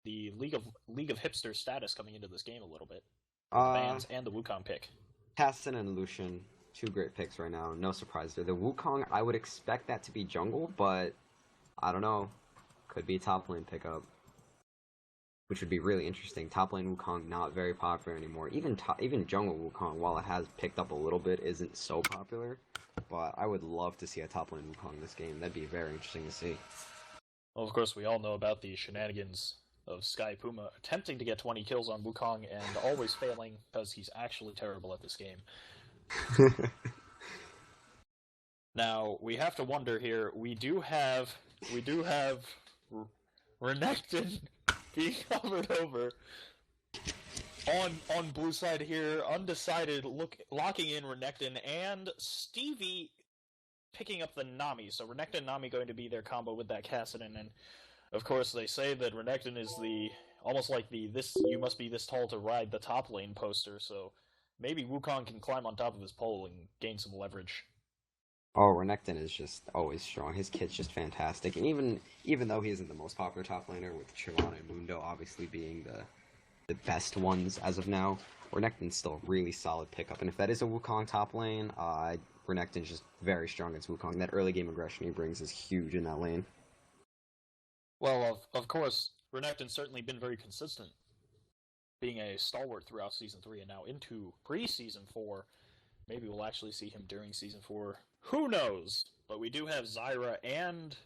the League of Hipster status coming into this game a little bit. The Uh, bans and the Wukong pick. Casson and Lucian, two great picks right now. No surprise there. The Wukong, I would expect that to be jungle, but I don't know. Could be a top lane pickup, which would be really interesting. Top lane Wukong not very popular anymore. Even jungle Wukong, while it has picked up a little bit, isn't so popular. But I would love to see a top lane Wukong in this game. That'd be very interesting to see. Well, of course, we all know about the shenanigans of Sky Puma attempting to get 20 kills on Wukong and always failing because he's actually terrible at this game. Now, we have to wonder here, we do have Renekton being covered over on blue side here, undecided, locking in Renekton, and Stevie picking up the Nami. So Renekton and Nami going to be their combo with that Kassadin, and of course they say that Renekton is almost like this you must be this tall to ride the top lane poster, so maybe Wukong can climb on top of his pole and gain some leverage. Oh, Renekton is just always strong. His kit's just fantastic. And even though he isn't the most popular top laner, with Tristana and Mundo obviously being the best ones as of now, Renekton's still a really solid pickup. And if that is a Wukong top lane, Renekton's just very strong against Wukong. That early game aggression he brings is huge in that lane. Well, of course, Renekton's certainly been very consistent, being a stalwart throughout Season 3 and now into pre-Season 4. Maybe we'll actually see him during Season 4. Who knows? But we do have Zyra and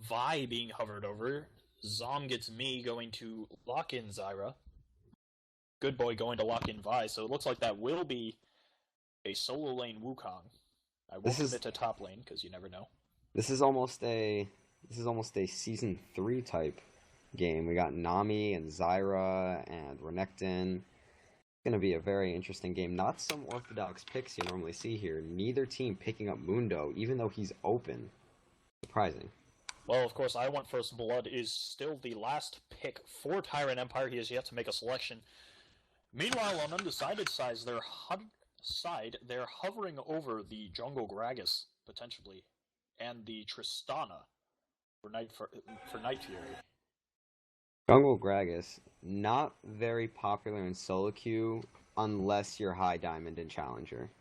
Vi being hovered over. Zom gets me going to lock in Zyra. Good boy going to lock in Vi, so it looks like that will be a solo lane Wukong. I won't commit to top lane, because you never know. This is almost a Season 3 type game. We got Nami and Zyra and Renekton. Going to be a very interesting game. Not some orthodox picks you normally see here. Neither team picking up Mundo, even though he's open. Surprising. Well, of course, I Want First Blood is still the last pick for Tyrant Empire. He has yet to make a selection. Meanwhile, on undecided sides, they're hovering over the Jungle Gragas, potentially, and the Tristana for Night Fury. Jungle Gragas, not very popular in solo queue unless you're high diamond and challenger.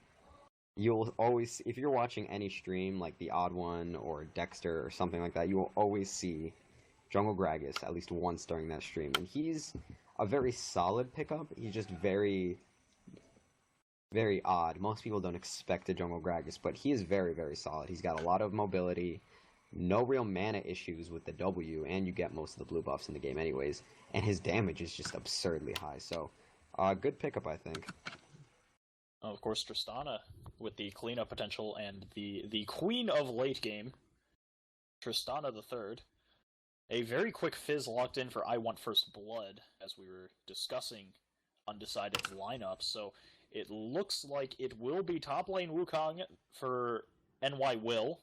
You'll always, if you're watching any stream like the Odd One or Dexter or something like that, you will always see Jungle Gragas at least once during that stream. And he's a very solid pickup. He's just very, very odd. Most people don't expect a Jungle Gragas, but he is very, very solid. He's got a lot of mobility. No real mana issues with the W, and you get most of the blue buffs in the game anyways. And his damage is just absurdly high, so good pickup, I think. Of course, Tristana with the cleanup potential and the queen of late game, Tristana the Third. A very quick fizz locked in for I Want First Blood, as we were discussing undecided lineup, so it looks like it will be top lane Wukong for NY Will.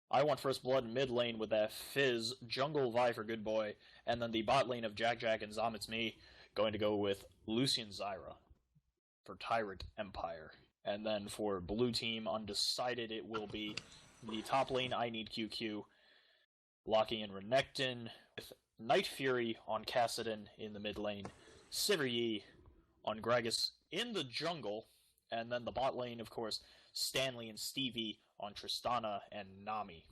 I Want First Blood mid lane with that Fizz, Jungle Vi for Good Boy, and then the bot lane of Jack and Zom It's Me going to go with Lucian Zyra for Tyrant Empire. And then for blue team, undecided, it will be the top lane I Need QQ, locking in Renekton with Night Fury on Kassadin in the mid lane, Sivir Yi on Gragas in the jungle, and then the bot lane, of course, Stanley and Stevie on Tristana and Nami.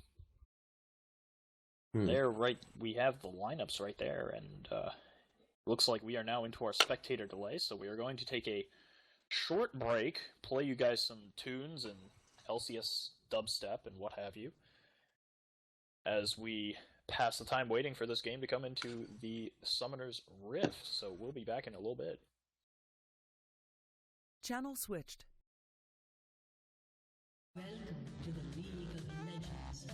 There, right, we have the lineups right there, and looks like we are now into our spectator delay, so we are going to take a short break, play you guys some tunes and LCS dubstep and what have you, as we pass the time waiting for this game to come into the Summoner's Rift, so we'll be back in a little bit. Channel switched. Welcome to the League of Legends.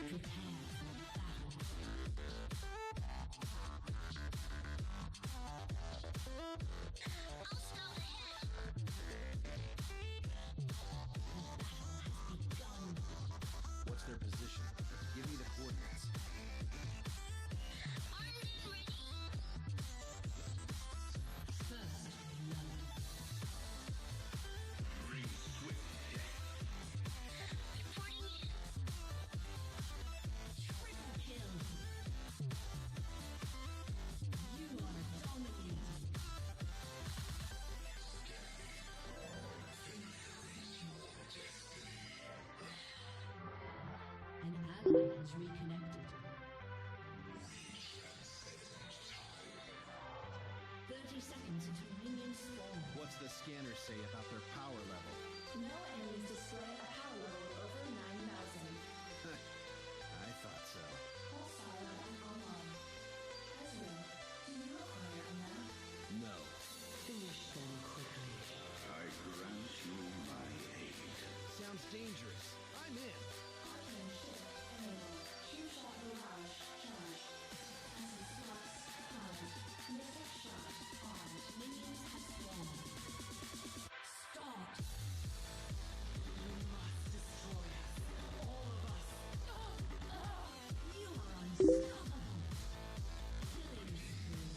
Prepare for battle. What's their position? Give me the coordinates. ally has reconnected. 30 seconds until minions spawn. What's the scanner say about their power level? No enemies display a power level over 9,000. I thought so. Pulsar and online. Ezreal, do you require a map? No. Finish them quickly. I grant you my aid. Sounds dangerous. I'm in. Arcane Shift, enabled. True Shot Mirage, charged. Essence Flux, primed. Mystic Shot, on. Minions have spawned. Stop! You must destroy us. All of us. You are unstoppable. Killing spree.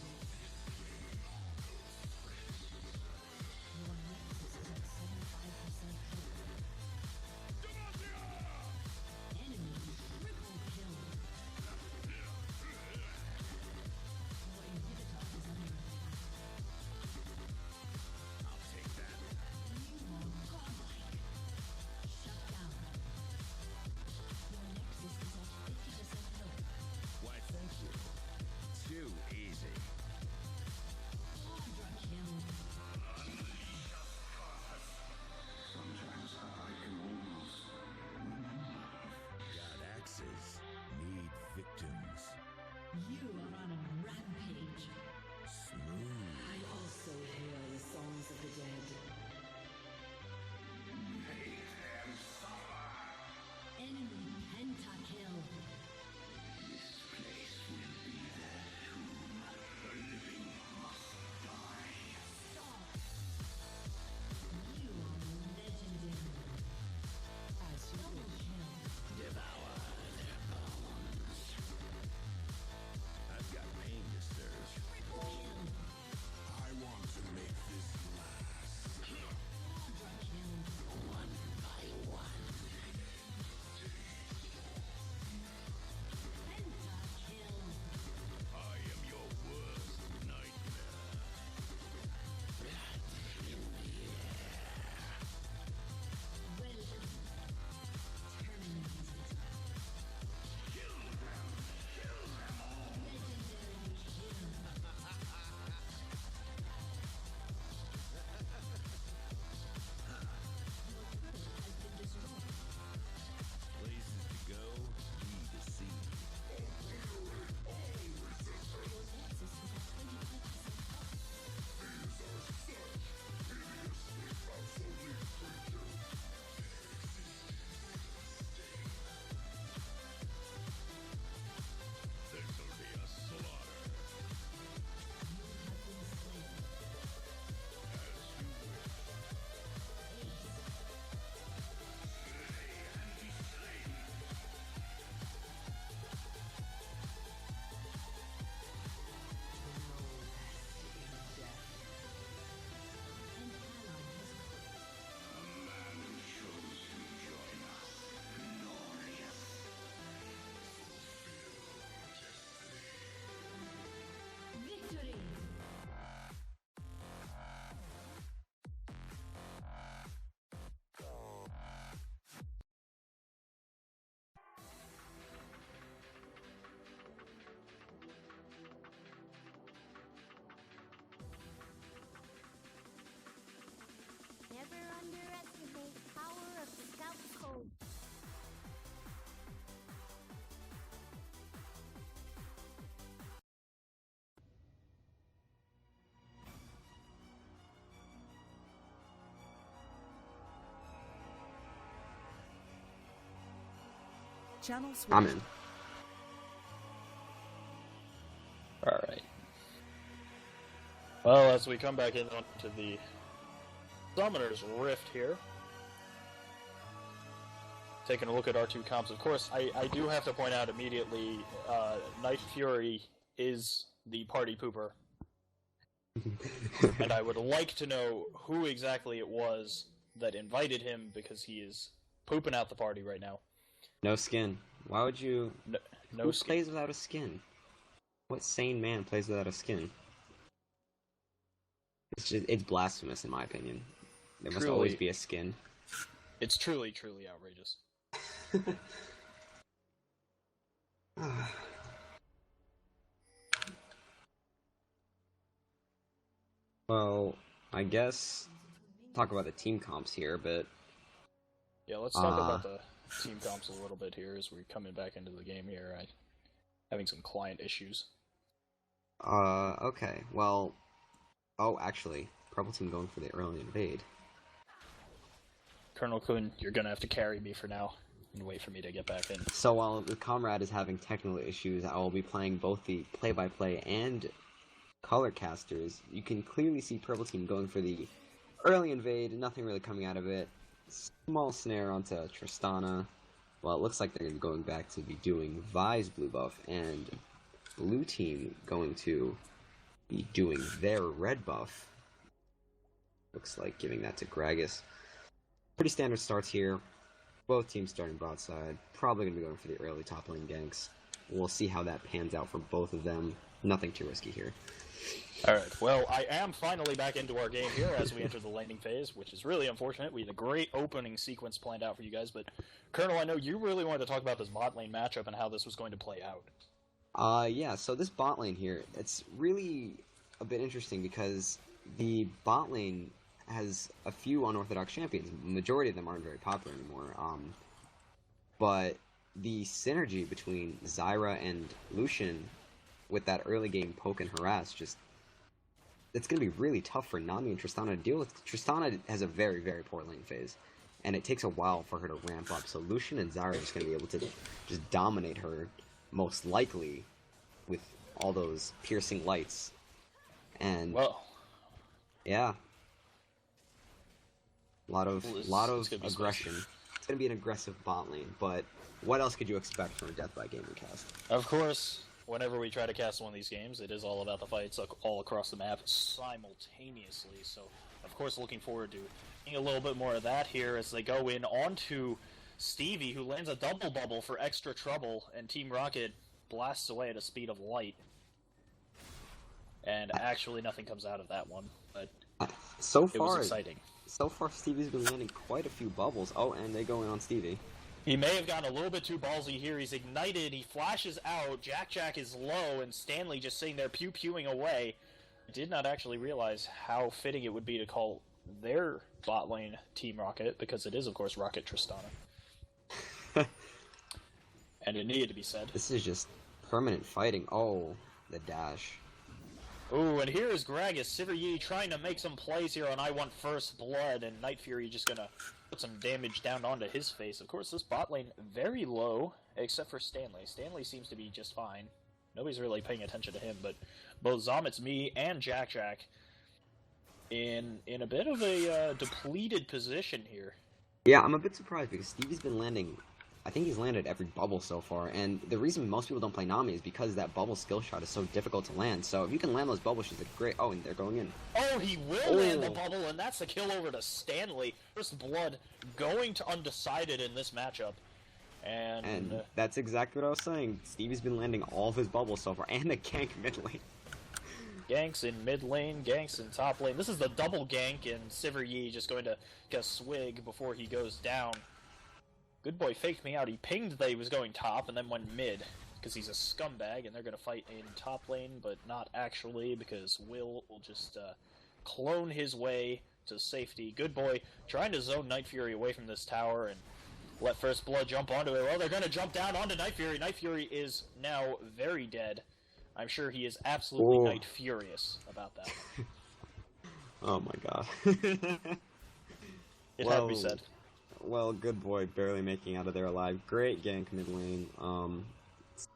Your nexus is at 75% health. Enemy triple kill. Your inhibitor is under attack. I'll take that. You are godlike. Shut down. Your nexus is at 50% health. Why, thank you. Too easy. Quadra kill. Sometimes I can almost remember. God axes need victims. You are on a rampage. Smooth. I also hear the songs of the dead. Enemy pentakill. This place will be their tomb. The living must die. Stop. You are legendary. As you Double kill. devour their bones. I've got pain to serve. Triple kill. I want to make this last. Quadra kill. One by one. Pentakill. I am your worst nightmare. Welcome. Terminated. Legendary kill. Your turret has been destroyed. Places to go, be to see. Your nexus is at 25% health. This'll be a slaughter. You have been slain. As you wish. Ace. An ally has Chose to join us. Glorious. victory. Never underestimate the power of Scout Code. Channel switch. I'm in. Alright. Well, as we come back into the Summoner's Rift here, taking a look at our two comps, of course, I do have to point out immediately, Night Fury is the party pooper. And I would like to know who exactly it was that invited him, because he is pooping out the party right now. No skin. Why would you? No Who skin. plays without a skin? What sane man plays without a skin? It's blasphemous in my opinion. There must Truly. always be a skin. It's truly, truly outrageous. Well, I guess talk about the team comps here, but Yeah, let's talk about the team comps a little bit here as we're coming back into the game here. Having some client issues. okay. Well, oh, actually, purple team going for the early invade. Colonel Kun, you're gonna have to carry me for now and wait for me to get back in. So while the comrade is having technical issues, I will be playing both the play-by-play and color casters. You can clearly see purple team going for the early invade, nothing really coming out of it. Small snare onto Tristana. Well, it looks like they're going back to be doing Vi's blue buff, and blue team going to be doing their red buff. Looks like giving that to Gragas. Pretty standard starts here. Both teams starting broadside. Probably going to be going for the early top lane ganks. We'll see how that pans out for both of them. Nothing too risky here. Alright, well, I am finally back into our game here as we enter the laning phase, which is really unfortunate. We had a great opening sequence planned out for you guys, but Colonel, I know you really wanted to talk about this bot lane matchup and how this was going to play out. Yeah, so this bot lane here, it's really a bit interesting because the bot lane has a few unorthodox champions. The majority of them aren't very popular anymore. But the synergy between Zyra and Lucian with that early game poke and harass, it's going to be really tough for Nami and Tristana to deal with. Tristana has a very, very poor lane phase, and it takes a while for her to ramp up. So Lucian and Zyra are just going to be able to just dominate her, most likely, with all those piercing lights. And well, yeah, a lot of aggression. Spicy. It's going to be an aggressive bot lane, but what else could you expect from a Death by Gaming cast? Of course, whenever we try to cast one of these games, it is all about the fights all across the map simultaneously. So, of course, looking forward to seeing a little bit more of that here as they go in onto Stevie, who lands a double bubble for extra trouble, and Team Rocket blasts away at a speed of light. And actually, nothing comes out of that one, but so it was far, exciting. So far, Stevie's been landing quite a few bubbles. Oh, and they go in on Stevie. He may have gotten a little bit too ballsy here. He's ignited, he flashes out, Jack is low, and Stanley just sitting there pew-pewing away. Did not actually realize how fitting it would be to call their bot lane Team Rocket, because it is, of course, Rocket Tristana. And it needed to be said. This is just permanent fighting. Oh, the dash. Ooh, and here is Gragas, Sivir Yi trying to make some plays here on I Want First Blood, and Night Fury just gonna put some damage down onto his face. Of course, this bot lane very low, except for Stanley. Stanley seems to be just fine. Nobody's really paying attention to him, but both Zomit's Me and Jack in a bit of a depleted position here. Yeah, I'm a bit surprised because Stevie's been landing. I think he's landed every bubble so far, and the reason most people don't play Nami is because that bubble skill shot is so difficult to land. So if you can land those bubble shots, it's great. Oh, and they're going in. Oh, he will land the bubble, and that's the kill over to Stanley. First Blood going to undecided in this matchup. And that's exactly what I was saying. Stevie's been landing all of his bubbles so far, and the gank mid lane. Ganks in mid lane, ganks in top lane. This is the double gank, and Sivir Yi just going to get a swig before he goes down. Good boy faked me out. He pinged that he was going top and then went mid, because he's a scumbag, and they're going to fight in top lane, but not actually, because Will just clone his way to safety. Good boy trying to zone Night Fury away from this tower and let First Blood jump onto it. Well, they're going to jump down onto Night Fury. Night Fury is now very dead. I'm sure he is absolutely Night Furious about that. Oh my god. It had to be said. Well, good boy, barely making out of there alive. Great gank mid lane. It's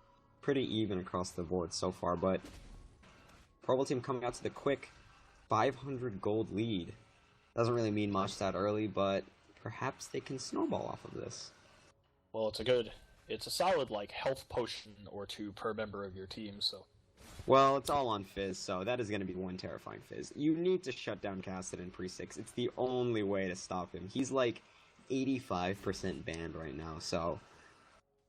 pretty even across the board so far, but Purple Team coming out to the quick 500 gold lead. Doesn't really mean much that early, but perhaps they can snowball off of this. Well, it's a solid, like, health potion or two per member of your team, so. Well, it's all on Fizz, so that is going to be one terrifying Fizz. You need to shut down Kassadin pre-6. It's the only way to stop him. He's like 85% banned right now, so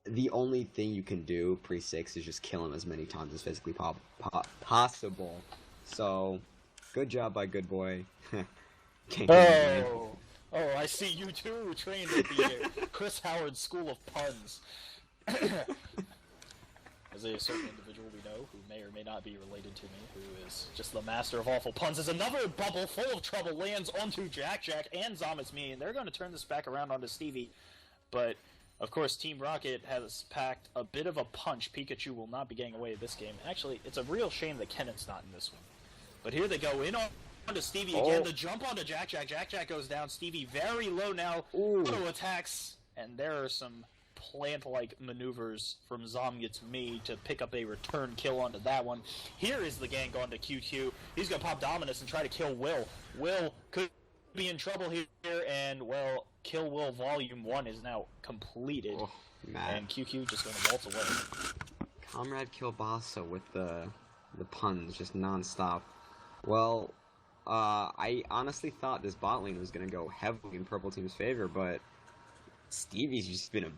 the only thing you can do pre-6 is just kill him as many times as physically possible. So, good job by Good Boy. Oh, I see you too, trained at the Chris Howard School of Puns. as a certain individual we know, who may or may not be related to me, who is just the master of awful puns, as another bubble full of trouble lands onto Jack Jack and Zombus Me, and they're going to turn this back around onto Stevie. But, of course, Team Rocket has packed a bit of a punch. Pikachu will not be getting away with this game. Actually, it's a real shame that Kenneth's not in this one. But here they go, in onto Stevie again, the jump onto Jack Jack. Jack Jack goes down, Stevie very low now, auto attacks, and there are some plant-like maneuvers from Zomgets-Me to pick up a return kill onto that one. Here is the gank onto QQ. He's going to pop Dominus and try to kill Will. Will could be in trouble here, and, well, Kill Will Volume 1 is now completed. Oh, and QQ just going to waltz away. Comrade Kilbasa with the puns just non-stop. Well, I honestly thought this bot lane was going to go heavily in Purple Team's favor, but Stevie's just been a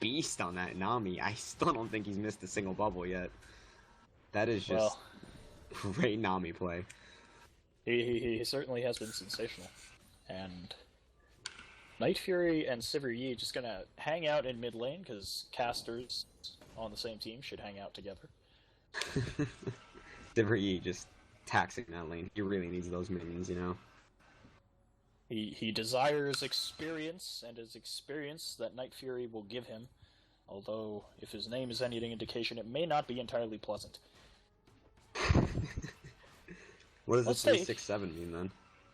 beast on that Nami. I still don't think he's missed a single bubble yet. That is just great Nami play. He certainly has been sensational. And Night Fury and Sivir Yi just gonna hang out in mid lane, because casters on the same team should hang out together. Sivir Yi just taxing that lane. He really needs those minions, you know? He desires experience, and his experience that Night Fury will give him, although if his name is any indication, it may not be entirely pleasant. What does Let's the 367 mean, then?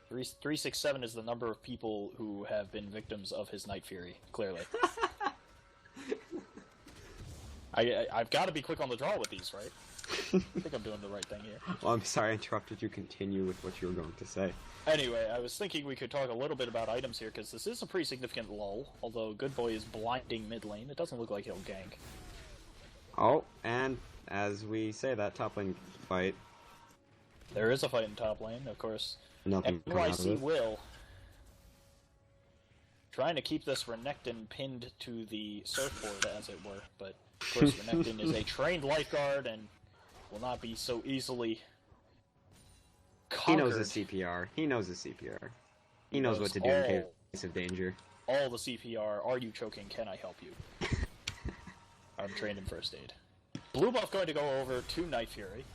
367 is the number of people who have been victims of his Night Fury, clearly. I've got to be quick on the draw with these, right? I think I'm doing the right thing here. Well, I'm sorry I interrupted you. Continue with what you were going to say. Anyway, I was thinking we could talk a little bit about items here, because this is a pretty significant lull, although Good Boy is blinding mid lane. It doesn't look like he'll gank. Oh, and as we say that top lane fight, There is a fight in top lane, of course. nothing come out of NYC it. will. Trying to keep this Renekton pinned to the surfboard, as it were, but of course Renekton is a trained lifeguard and will not be so easily He conquered. knows the CPR. He knows the CPR. He knows what to do in case of danger. All the CPR, are you choking, can I help you? I'm trained in first aid. Blue buff going to go over to Night Fury.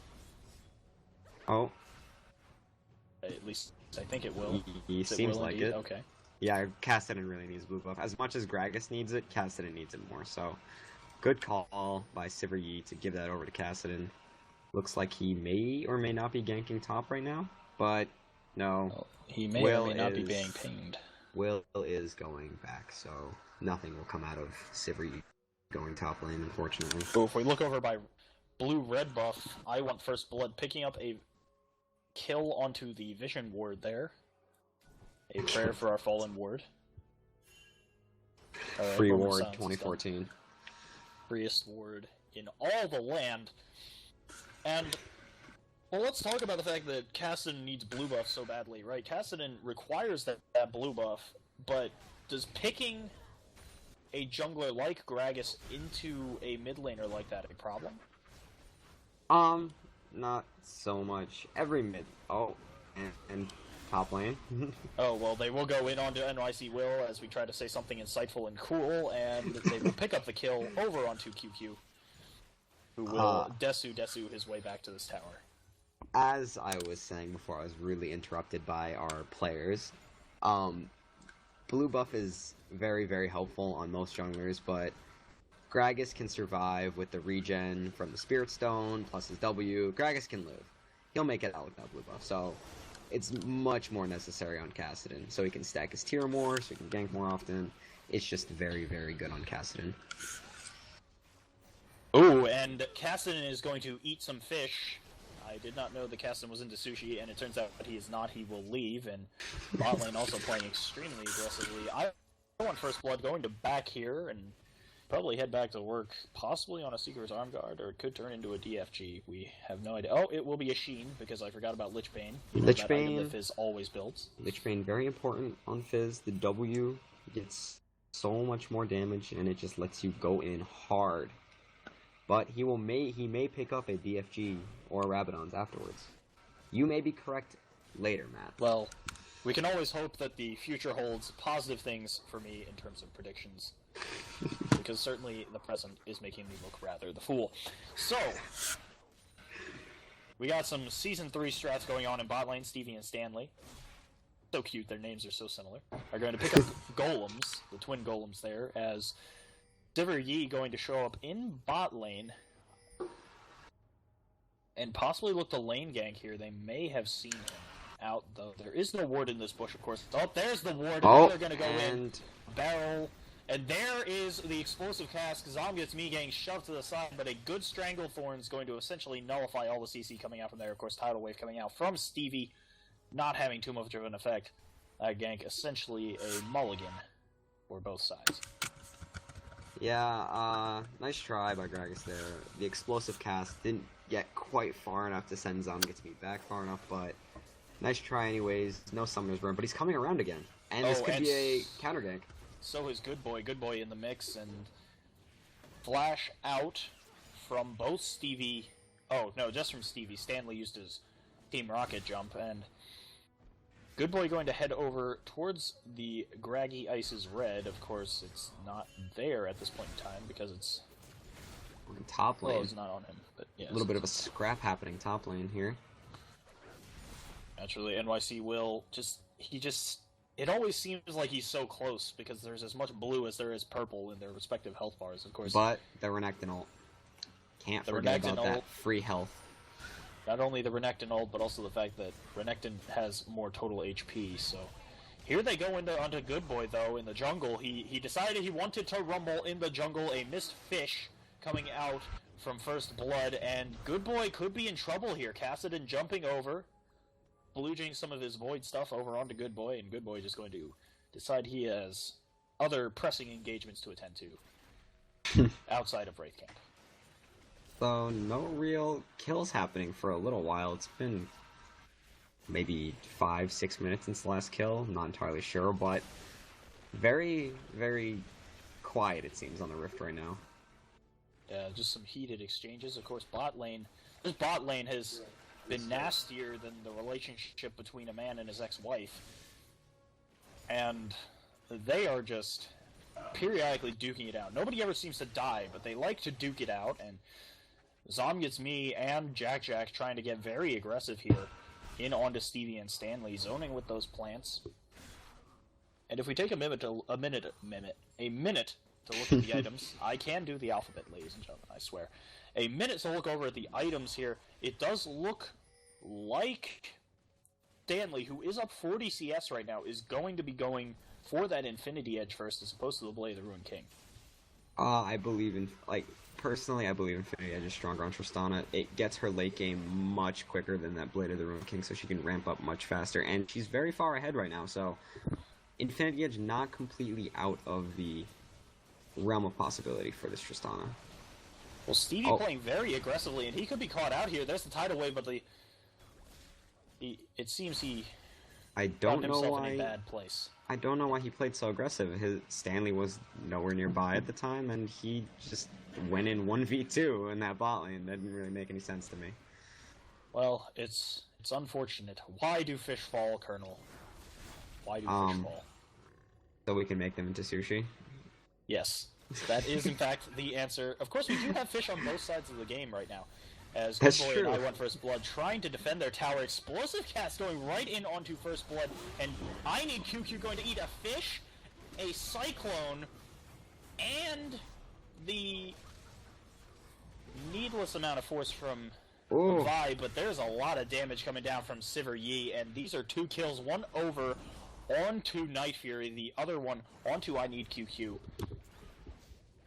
Oh, At least I think it will. he Is seems will like indeed? it. Okay. Yeah, Cassidy really needs blue buff. As much as Gragas needs it, Cassidy needs it more. So, good call by Sivir Yi to give that over to Cassidy. Looks like he may or may not be ganking top right now, but no. Well, he may Will or may not be is- being pinged. Will is going back, so nothing will come out of Sivir Yi going top lane, unfortunately. So if we look over by blue-red buff, I want First Blood picking up a kill onto the Vision Ward there. A prayer for our fallen ward. Alright, Free Roman Ward Silence is done. 2014. Freest ward in all the land. And, well, let's talk about the fact that Kassadin needs blue buff so badly, right? Kassadin requires that blue buff, but does picking a jungler like Gragas into a mid laner like that a problem? Not so much. Every mid. Oh, and top lane. Oh, well, they will go in onto NYC Will as we try to say something insightful and cool, and they will pick up the kill over onto QQ, who will Desu his way back to this tower. As I was saying before, I was really interrupted by our players. Blue buff is very, very helpful on most junglers, but Gragas can survive with the regen from the Spirit Stone, plus his W. Gragas can live. He'll make it out with that blue buff, so it's much more necessary on Kassadin, so he can stack his tier more, so he can gank more often. It's just very, very good on Kassadin. Ooh, and Kassadin is going to eat some fish. I did not know that Kassadin was into sushi, and it turns out that he is not. He will leave, and bot lane also playing extremely aggressively. I want First Blood going to back here, and probably head back to work, possibly on a Seeker's Arm Guard, or it could turn into a DFG. We have no idea. Oh, it will be a Sheen, because I forgot about Lich Bane. You know, Lich that item Bane. that Fizz always builds. Lich Bane, very important on Fizz. The W gets so much more damage, and it just lets you go in hard. But he may pick up a DFG or a Rabadons afterwards. You may be correct later, Matt. Well, we can always hope that the future holds positive things for me in terms of predictions. because certainly the present is making me look rather the fool. So, we got some Season 3 strats going on in bot lane. Stevie and Stanley, so cute, their names are so similar, are going to pick up golems, the twin golems there, as Sivir Yi going to show up in bot lane and possibly look to lane gank here. They may have seen him out, though. There is no ward in this bush, of course. Oh, there's the ward. Oh, they're going to go in. and Barrel. And there is the explosive cast. Zom gets me getting shoved to the side, but a good Strangle Thorn is going to essentially nullify all the CC coming out from there. Of course, Tidal Wave coming out from Stevie, not having too much of an effect. That gank essentially a mulligan for both sides. yeah, nice try by Gragas there. The explosive cast didn't get quite far enough to send Zomgets me back far enough, but nice try anyways. No Summoner's Burn, but he's coming around again. And this could be a counter gank. So is Good Boy in the mix, and flash out from both Stevie. Oh, no, just from Stevie. Stanley used his Team Rocket jump, and Good Boy going to head over towards the Graggy Ice's red. Of course, it's not there at this point in time because it's... On top lane. Well, it's not on him, but yes. A little bit of a scrap happening top lane here. Naturally, NYC will it always seems like he's so close because there's as much blue as there is purple in their respective health bars, of course. But the Renekton ult. Can't forget about that free health. Not only the Renekton ult, but also the fact that Renekton has more total HP, so... Here they go onto Good Boy, though, in the jungle. He decided he wanted to rumble in the jungle, a missed fish coming out from First Blood, and Good Boy could be in trouble here. Kassadin jumping over, bludgeoning some of his Void stuff over onto Good Boy, and Good Boy just going to decide he has other pressing engagements to attend to outside of Wraith Camp. So, no real kills happening for a little while. It's been maybe 5-6 minutes since the last kill. Not entirely sure, but very, very quiet it seems on the Rift right now. Yeah, just some heated exchanges. Of course, this bot lane has been nastier than the relationship between a man and his ex-wife. And they are just periodically duking it out. Nobody ever seems to die, but they like to duke it out, and Zom gets me and Jack trying to get very aggressive here in onto Stevie and Stanley, zoning with those plants. And if we take a minute to look at the items, I can do the alphabet, ladies and gentlemen, I swear. A minute to look over at the items here. It does look like Stanley, who is up 40 CS right now, is going to be going for that Infinity Edge first, as opposed to the Blade of the Ruined King. I believe in, personally, I believe Infinity Edge is stronger on Tristana. It gets her late game much quicker than that Blade of the Ruined King, so she can ramp up much faster, and she's very far ahead right now, so Infinity Edge not completely out of the realm of possibility for this Tristana. Well, Stevie playing very aggressively, and he could be caught out here. There's the Tidal Wave, but it seems he found himself in a bad place. I don't know why he played so aggressive. Stanley was nowhere nearby at the time, and he just went in 1v2 in that bot lane. That didn't really make any sense to me. Well, it's unfortunate. Why do fish fall, Colonel? Why do fish fall? So we can make them into sushi? Yes. That is, in fact, the answer. Of course, we do have fish on both sides of the game right now. As That's Good Boy true. and I went First Blood trying to defend their tower. Explosive cast going right in onto First Blood. And I Need QQ going to eat a fish, a Cyclone, and the needless amount of force from Vi. But there's a lot of damage coming down from Sivir Yi. And these are 2 kills. One over onto Night Fury. The other one onto I Need QQ.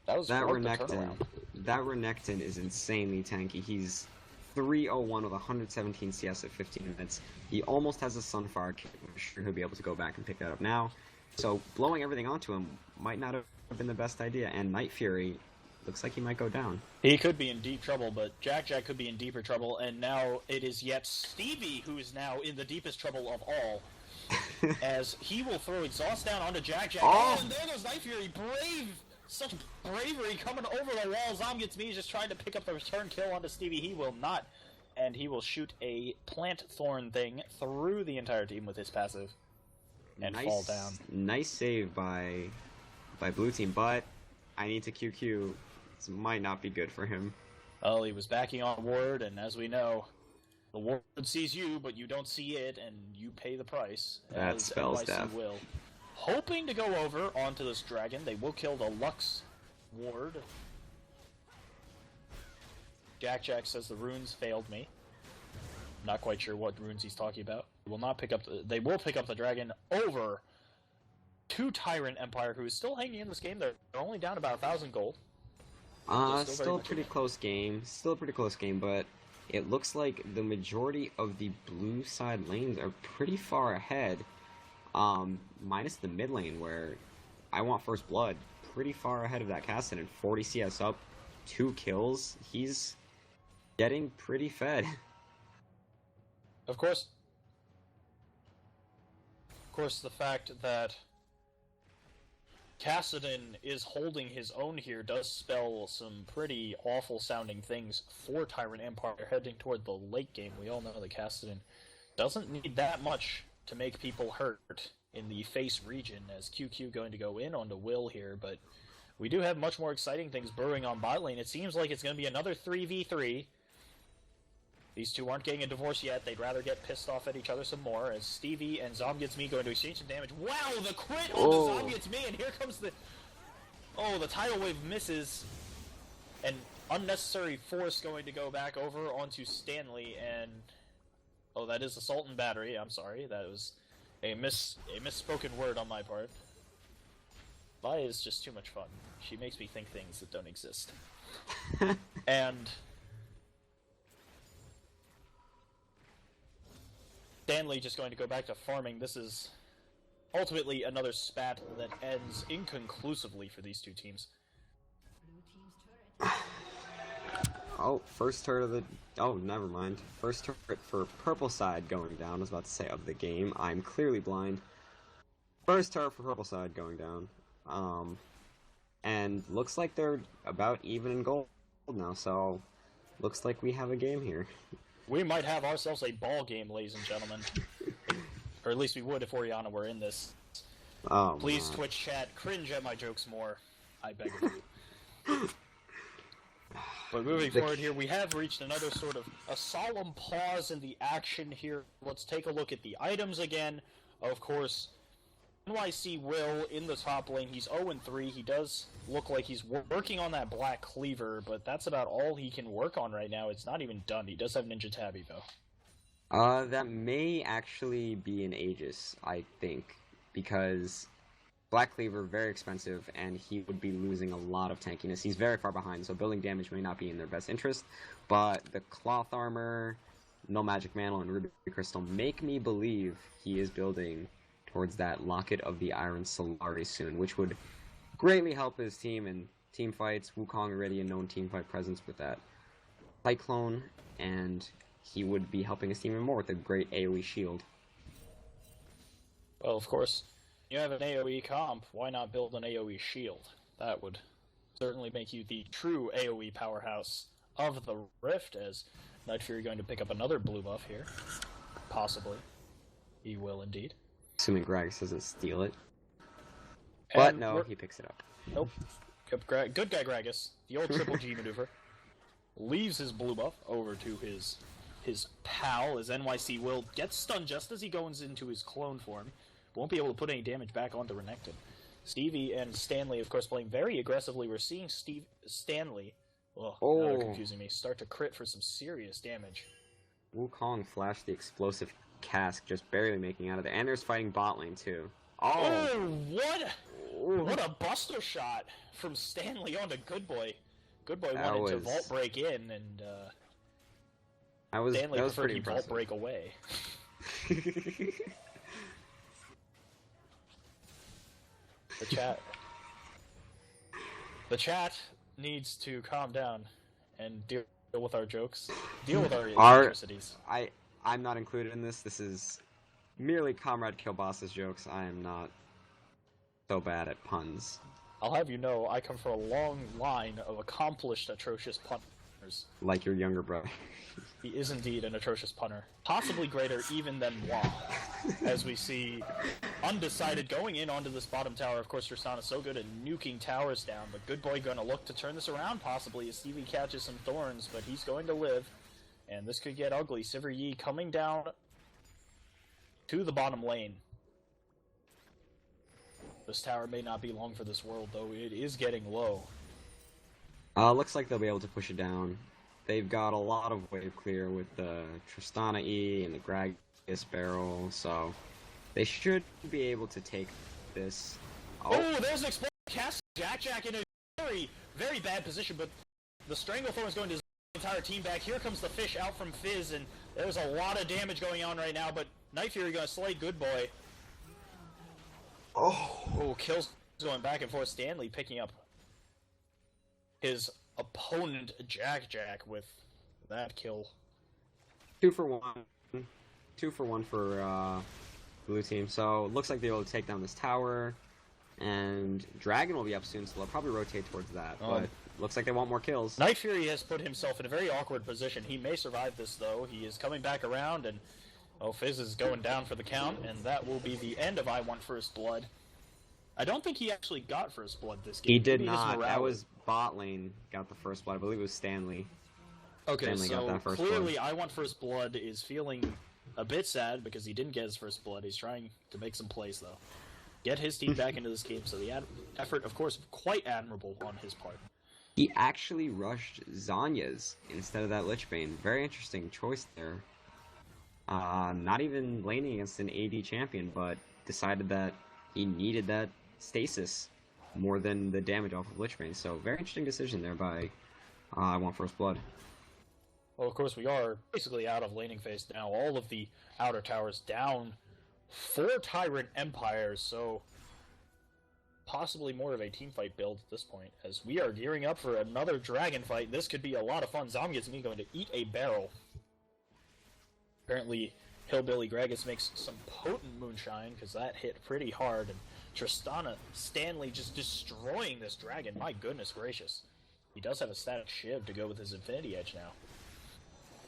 That Renekton is insanely tanky. He's 301 with 117 CS at 15 minutes. He almost has a Sunfire kick. I'm sure he'll be able to go back and pick that up now. So blowing everything onto him might not have been the best idea. And Night Fury looks like he might go down. He could be in deep trouble, but Jack could be in deeper trouble. And now it is yet Stevie who is now in the deepest trouble of all. As he will throw Exhaust down onto Jack. And there goes Night Fury. Such bravery coming over the wall. Zom gets me just trying to pick up the return kill onto Stevie. He will not. And he will shoot a plant thorn thing through the entire team with his passive and fall down. Nice save by blue team, but I need to QQ. This might not be good for him. Well, he was backing on Ward, and as we know, the Ward sees you, but you don't see it, and you pay the price. That as spells NYC death. will. Hoping to go over onto this dragon, they will kill the Lux Ward. Jack says the runes failed me. Not quite sure what runes he's talking about. They will pick up the dragon over to Tyrant Empire, who is still hanging in this game. They're only down about 1,000 gold. Still a pretty close game. Still a pretty close game, but it looks like the majority of the blue side lanes are pretty far ahead. Minus the mid lane, where I Want First Blood pretty far ahead of that Kassadin. 40 CS up, 2 kills. He's getting pretty fed. Of course, the fact that Kassadin is holding his own here does spell some pretty awful sounding things for Tyrant Empire heading toward the late game. We all know that Kassadin doesn't need that much to make people hurt in the face region, as QQ going to go in onto Will here, but we do have much more exciting things brewing on bot lane. It seems like it's going to be another 3v3. These two aren't getting a divorce yet. They'd rather get pissed off at each other some more, as Stevie and ZomGetsMe going to exchange some damage. Wow, the crit on the ZomGetsMe, and here comes the... Oh, the tidal wave misses. An unnecessary force going to go back over onto Stanley, and... Oh, that is Assault and Battery. I'm sorry. That was a misspoken word on my part. Vi is just too much fun. She makes me think things that don't exist. And... Stanley just going to go back to farming. This is ultimately another spat that ends inconclusively for these two teams. Oh, first turret of the... Oh, never mind. First turret for purple side going down. I was about to say of the game. I'm clearly blind. First turret for purple side going down. And looks like they're about even in gold now, so looks like we have a game here. We might have ourselves a ball game, ladies and gentlemen. Or at least we would if Oriana were in this. Oh, Please, man. Twitch chat, cringe at my jokes more. I beg of you. But moving forward here, we have reached another sort of a solemn pause in the action here. Let's take a look at the items again. Of course, NYC Will in the top lane. He's 0-3. He does look like he's working on that Black Cleaver, but that's about all he can work on right now. It's not even done. He does have Ninja Tabby, though. That may actually be an Aegis, I think, because Black Cleaver, very expensive, and he would be losing a lot of tankiness. He's very far behind, so building damage may not be in their best interest, but the Cloth Armor, No Magic Mantle, and Ruby Crystal make me believe he is building towards that Locket of the Iron Solari soon, which would greatly help his team in team fights. Wukong already a known team fight presence with that Cyclone, and he would be helping his team even more with a great AoE shield. Well, of course, you have an AoE comp, why not build an AoE shield? That would certainly make you the true AoE powerhouse of the Rift, as Night Fury going to pick up another blue buff here. Possibly. He will indeed. Assuming Gragas doesn't steal it. But And no, he picks it up. Nope. Good guy Gragas, the old Triple G maneuver, leaves his blue buff over to his pal, as NYC Will gets stunned just as he goes into his clone form. Won't be able to put any damage back onto Renekton. Stevie and Stanley, of course, playing very aggressively. We're seeing Stanley, now they're confusing me, start to crit for some serious damage. Wukong flashed the explosive cask, just barely making out of there. And there's fighting bot lane, too. Oh, what a buster shot from Stanley onto Good Boy. Good Boy wanted to vault break in, and Stanley preferred he vault break away. The chat needs to calm down and deal with our jokes. Deal with our eccentricities. I'm not included in this. This is merely Comrade Killboss's jokes. I am not so bad at puns. I'll have you know, I come from a long line of accomplished, atrocious punters. punters. Like your younger brother. He is indeed an atrocious punter. Possibly greater even than Wa. As we see Undecided going in onto this bottom tower. Of course, Tristana is so good at nuking towers down, but Good Boy gonna look to turn this around possibly as Stevie catches some thorns, but he's going to live. And this could get ugly. Sivir Yi coming down to the bottom lane. This tower may not be long for this world, though it is getting low. Looks like they'll be able to push it down. They've got a lot of wave clear with the Tristana E and the Gragas barrel, so they should be able to take this. Oh, there's an explosive cast. Jack in a very, very bad position, but the Stranglethorn is going to the entire team back. Here comes the fish out from Fizz, and there's a lot of damage going on right now, but Night Fury going to slay Good Boy. Oh, kills going back and forth. Stanley picking up his opponent Jack with that kill. 2 for 1. 2 for 1 for blue team. So looks like they're able to take down this tower, and Dragon will be up soon, so they'll probably rotate towards that. But looks like they want more kills. Night Fury has put himself in a very awkward position. He may survive this though. He is coming back around, and Fizz is going down for the count, and that will be the end of I Want First Blood. I don't think he actually got First Blood this game. He did not. That was bot lane got the First Blood. I believe it was Stanley. Okay, Stanley got that first clearly blood. I Want First Blood is feeling a bit sad because he didn't get his First Blood. He's trying to make some plays, though. Get his team back into this game, so the effort, of course, quite admirable on his part. He actually rushed Zanya's instead of that Lichbane. Very interesting choice there. Not even laning against an AD champion, but decided that he needed that stasis more than the damage off of Lichbane. So very interesting decision there by I Want First Blood. Well, of course, we are basically out of laning phase now. All of the outer towers down for Tyrant Empires, so possibly more of a teamfight build at this point, as we are gearing up for another dragon fight. This could be a lot of fun. Zomgizmi going to eat a barrel. Apparently, Hillbilly Gragas makes some potent moonshine, because that hit pretty hard, and Tristana, Stanley just destroying this dragon. My goodness gracious. He does have a static shiv to go with his Infinity Edge now.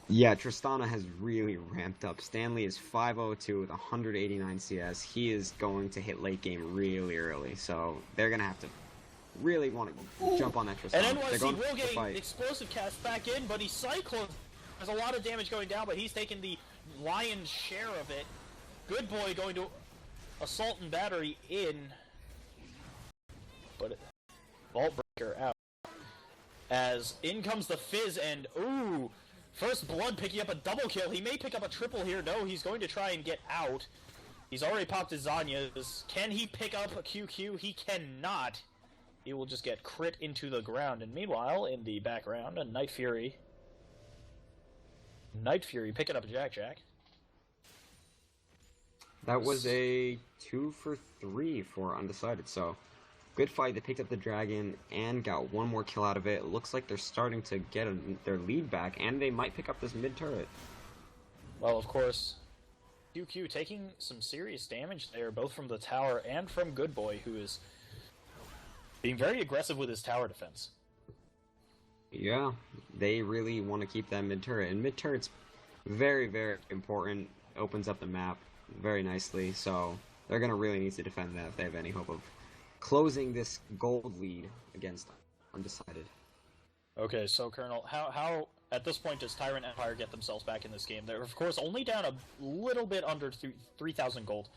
Yeah, Tristana has really ramped up. Stanley is 502 with 189 CS. He is going to hit late game really early, so they're going to have to really want to jump on that Tristana. And NYC will get explosive cast back in, but he's Cyclone. Has a lot of damage going down, but he's taking the lion's share of it. Good Boy going to assault and battery in, but Vault Breaker out. As in comes the Fizz, and ooh, First Blood picking up a double kill. He may pick up a triple here. No, he's going to try and get out. He's already popped his Zanya's. Can he pick up a QQ? He cannot. He will just get crit into the ground. And meanwhile, in the background, a Night Fury picking up a Jack. That was a 2 for 3 for Undecided, so good fight. They picked up the dragon and got one more kill out of it. It looks like they're starting to get their lead back, and they might pick up this mid turret. Well, of course, QQ taking some serious damage there, both from the tower and from Good Boy, who is being very aggressive with his tower defense. Yeah, they really want to keep that mid turret, and mid turret's very, very important. Opens up the map very nicely, so they're going to really need to defend that if they have any hope of closing this gold lead against Undecided. Okay, so Colonel, how at this point does Tyrant Empire get themselves back in this game? They're of course only down a little bit under 3,000 gold,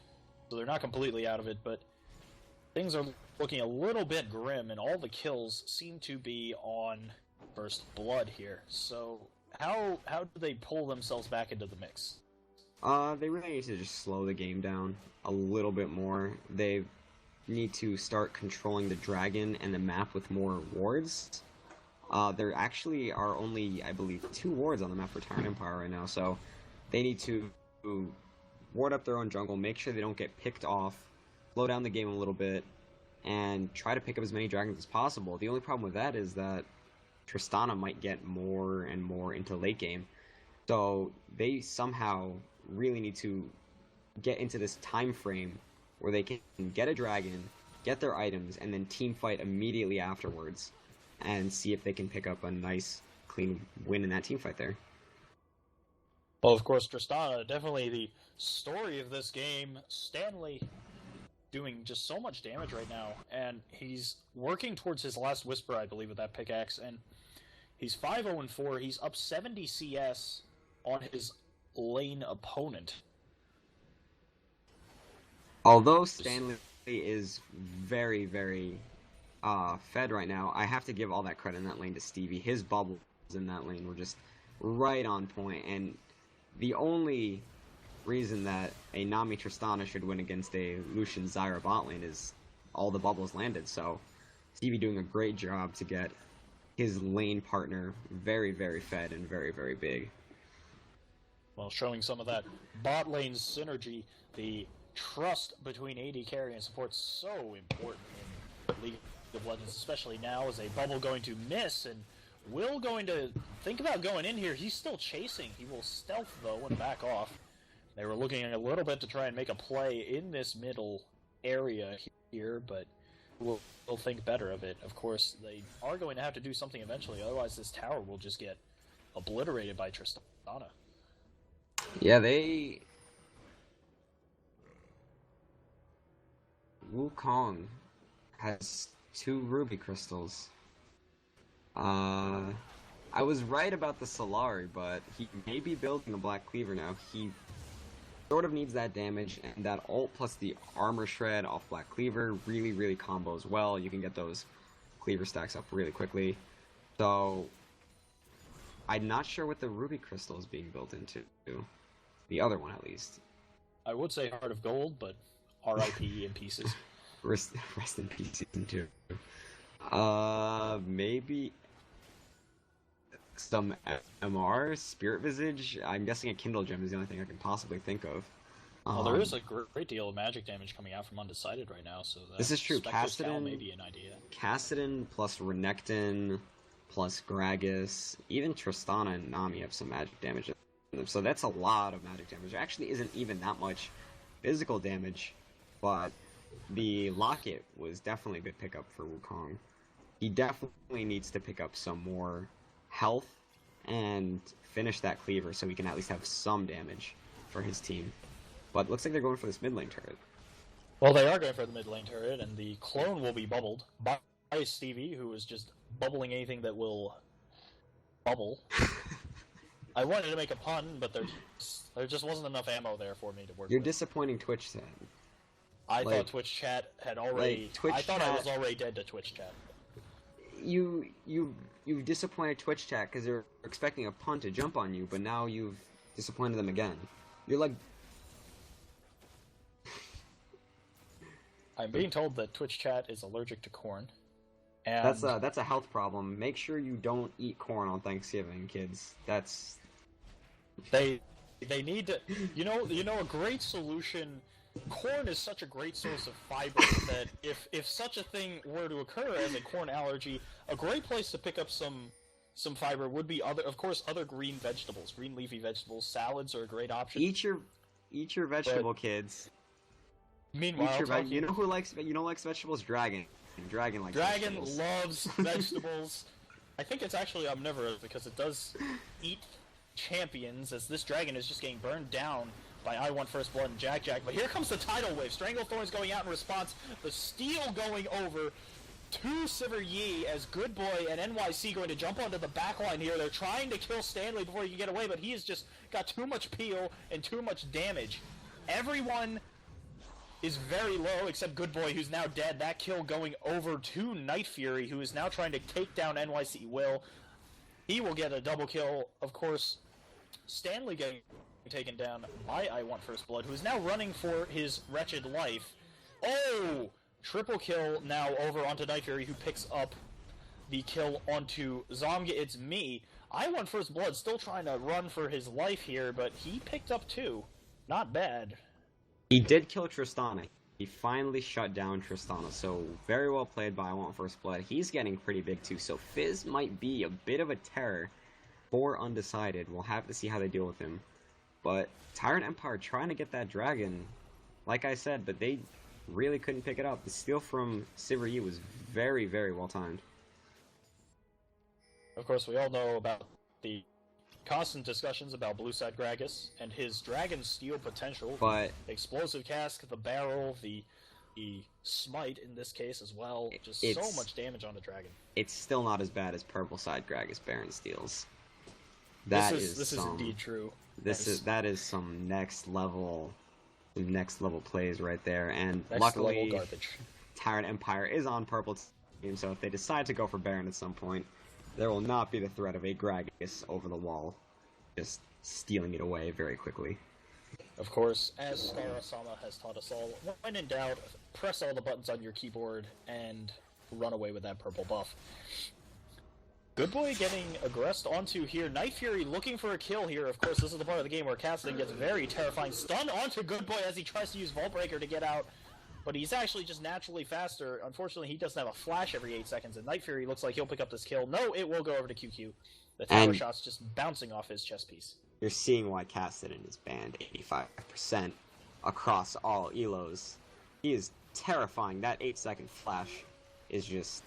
so they're not completely out of it, but things are looking a little bit grim, and all the kills seem to be on First Blood here. So how do they pull themselves back into the mix? They really need to just slow the game down a little bit more. They need to start controlling the dragon and the map with more wards. There actually are only, I believe, 2 wards on the map for Tyrant Empire right now, so they need to ward up their own jungle, make sure they don't get picked off, slow down the game a little bit, and try to pick up as many dragons as possible. The only problem with that is that Tristana might get more and more into late game, so they somehow really need to get into this time frame where they can get a dragon, get their items, and then team fight immediately afterwards, and see if they can pick up a nice, clean win in that team fight there. Well, of course, Tristana, definitely the story of this game. Stanley doing just so much damage right now, and he's working towards his last Whisper, I believe, with that pickaxe, and he's 5-0-4. He's up 70 CS on his lane opponent. Although Stanley is very, very fed right now, I have to give all that credit in that lane to Stevie. His bubbles in that lane were just right on point, and the only reason that a Nami Tristana should win against a Lucian Zyra bot lane is all the bubbles landed, so Stevie doing a great job to get his lane partner very, very fed and very, very big. Well, showing some of that bot lane synergy, the trust between AD carry and support so important in League of Legends, especially now as a bubble going to miss and Will going to think about going in here. He's still chasing. He will stealth though and back off. They were looking a little bit to try and make a play in this middle area here, but we'll think better of it. Of course, they are going to have to do something eventually, otherwise this tower will just get obliterated by Tristana. Yeah, Wukong has 2 ruby crystals. I was right about the Solari, but he may be building a Black Cleaver now. He sort of needs that damage, and that ult plus the armor shred off Black Cleaver really, really combos well. You can get those Cleaver stacks up really quickly. So, I'm not sure what the ruby crystal is being built into. The other one, at least. I would say Heart of Gold, but RIP in pieces. Rest in peace, Season 2. Maybe some MR, Spirit Visage. I'm guessing a Kindle Gem is the only thing I can possibly think of. Well, there is a great deal of magic damage coming out from Undecided right now, so this is true. Spectre's Cal may be an idea. Kassadin plus Renekton plus Gragas, even Tristana and Nami have some magic damage in them, so that's a lot of magic damage. There actually isn't even that much physical damage, but the Locket was definitely a good pickup for Wukong. He definitely needs to pick up some more health and finish that cleaver so he can at least have some damage for his team. But looks like they're going for this mid lane turret. Well, they are going for the mid lane turret, and the clone will be bubbled by Stevie, who is just bubbling anything that will bubble. I wanted to make a pun, but there just wasn't enough ammo there for me to work You're with. disappointing Twitch chat. I thought Twitch chat had already... I thought I was already dead to Twitch chat. You've disappointed Twitch chat because they're expecting a pun to jump on you, but now you've disappointed them again. You're like... I'm being told that Twitch chat is allergic to corn. And That's a health problem. Make sure you don't eat corn on Thanksgiving, kids. That's... They need to... You know a great solution... Corn is such a great source of fiber that if such a thing were to occur as a corn allergy, a great place to pick up some fiber would be other green vegetables, green leafy vegetables. Salads are a great option. Eat your vegetable, kids. Meanwhile, you know who likes vegetables? Dragon. Dragon likes vegetables. Loves vegetables. I think it's actually omnivorous because it does eat champions, as this dragon is just getting burned down by I Want First Blood and Jack Jack. But here comes the tidal wave. Stranglethorn's going out in response. The steal going over to Sivir Yi as Good Boy and NYC going to jump onto the backline here. They're trying to kill Stanley before he can get away, but he has just got too much peel and too much damage. Everyone is very low except Good Boy, who's now dead. That kill going over to Night Fury, who is now trying to take down NYC Will. He will get a double kill. Of course, Stanley getting taken down by I Want First Blood, who is now running for his wretched life. Oh! Triple kill now over onto Night Fury, who picks up the kill onto Zomga. It's me. I Want First Blood still trying to run for his life here, but he picked up 2. Not bad. He did kill Tristana. He finally shut down Tristana, so very well played by I Want First Blood. He's getting pretty big too, so Fizz might be a bit of a terror for Undecided. We'll have to see how they deal with him. But Tyrant Empire trying to get that dragon, like I said, but they really couldn't pick it up. The steal from Sivir Yi was very, very well timed. Of course, we all know about the constant discussions about Blue Side Gragas and his Dragon Steel potential. But The Explosive Cask, the Barrel, the Smite in this case as well. Just so It's- much damage on the Dragon. it's still not as bad as Purple Side Gragas Baron Steals. This That is some, indeed true. that is some next level plays right there. And Next luckily, level garbage. Tyrant Empire is on Purple team, so if they decide to go for Baron at some point, there will not be the threat of a Gragas over the wall, just stealing it away very quickly. Of course, as Scar-sama has taught us all, when in doubt, press all the buttons on your keyboard and run away with that purple buff. Good Boy getting aggressed onto here. Night Fury looking for a kill here. Of course, this is the part of the game where Cassidy gets very terrifying. Stun onto Good Boy as he tries to use Vault Breaker to get out. But he's actually just naturally faster. Unfortunately, he doesn't have a flash every 8 seconds, and Night Fury looks like he'll pick up this kill. No, it will go over to QQ. The tower And- shot's just bouncing off his chest piece. You're seeing why Kassadin is banned 85% across all elos. He is terrifying. That 8-second flash is just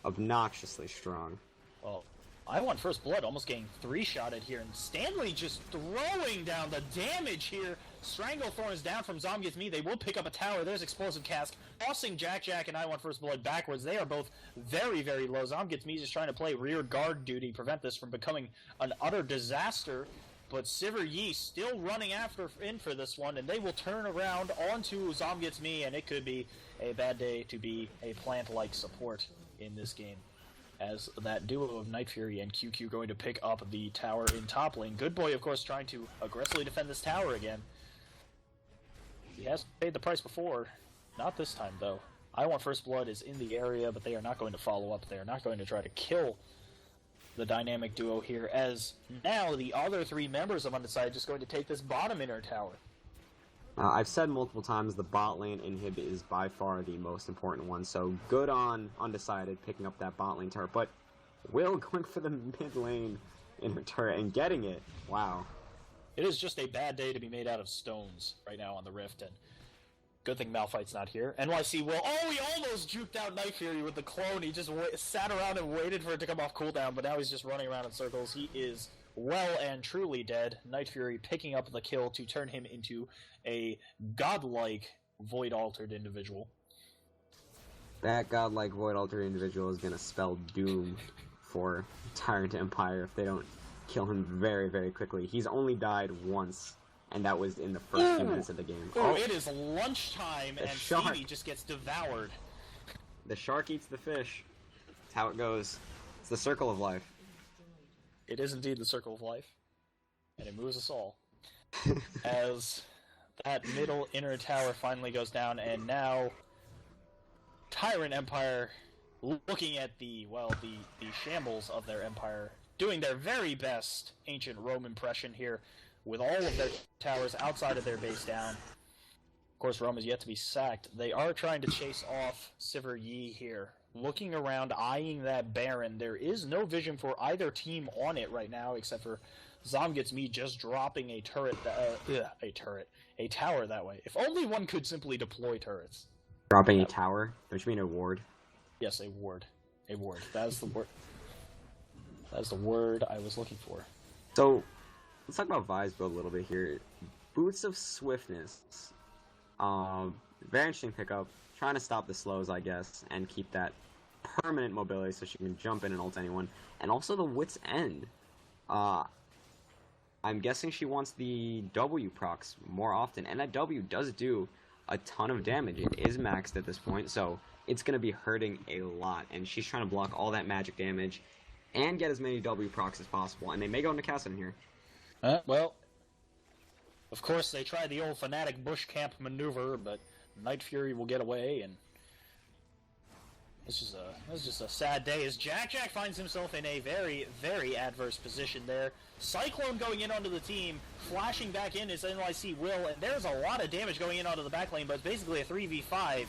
obnoxiously strong. Well, I want First Blood almost getting 3-shotted here, and Stanley just throwing down the damage here. Stranglethorn is down from Zombie Gets Me. They will pick up a tower. There's Explosive Cask, tossing Jack and I Want First Blood backwards. They are both very, very low. Zombie Gets Me is just trying to play rear guard duty, prevent this from becoming an utter disaster. But Sivir Yi still running in for this one, and they will turn around onto Zombie Gets Me, and it could be a bad day to be a plant-like support in this game, as that duo of Night Fury and QQ going to pick up the tower in top lane. Good Boy, of course, trying to aggressively defend this tower again. He has paid the price before. Not this time, though. I Want First Blood is in the area, but they are not going to follow up. They are not going to try to kill the dynamic duo here, as now the other 3 members of Undecided just going to take this bottom inner tower. I've said multiple times the bot lane inhib is by far the most important one, so good on Undecided picking up that bot lane turret, but Will going for the mid lane inner turret and getting it. Wow. It is just a bad day to be made out of stones right now on the Rift, and good thing Malphite's not here. NYC Will, oh, he almost juked out Night Fury with the clone. He just sat around and waited for it to come off cooldown, but now he's just running around in circles. He is well and truly dead. Night Fury picking up the kill to turn him into a godlike void-altered individual. That godlike void altered individual is gonna spell doom for Tyrant Empire if they don't kill him very, very quickly. He's only died once, and that was in the first few minutes of the game. Oh, it is lunchtime, The and shark. Stevie just gets devoured. The shark eats the fish. That's how it goes. It's the circle of life. It is indeed the circle of life, and it moves us all. As that middle inner tower finally goes down, and now Tyrant Empire looking at the shambles of their empire, doing their very best ancient Rome impression here, with all of their towers outside of their base down. Of course, Rome is yet to be sacked. They are trying to chase off Sivir Yi here. Looking around, eyeing that Baron. There is no vision for either team on it right now, except for Zom Gets Me just dropping a a tower that way. If only one could simply deploy turrets. Dropping a tower? Don't you mean a ward? Yes, a ward. A ward. That is the word. That is the word I was looking for. So, let's talk about Vi's build a little bit here. Boots of Swiftness. Very interesting pickup. Trying to stop the slows, I guess, and keep that permanent mobility so she can jump in and ult anyone. And also the Wit's End. I'm guessing she wants the W procs more often, and that W does do a ton of damage. It is maxed at this point, so it's going to be hurting a lot, and she's trying to block all that magic damage and get as many W procs as possible, and they may go into Kassadin here. Well, of course they tried the old Fnatic bush camp maneuver, but Night Fury will get away, and this is just a sad day as Jack finds himself in a very, very adverse position there. Cyclone going in onto the team, flashing back in is NYC Will, and there's a lot of damage going in onto the back lane, but it's basically a 3v5.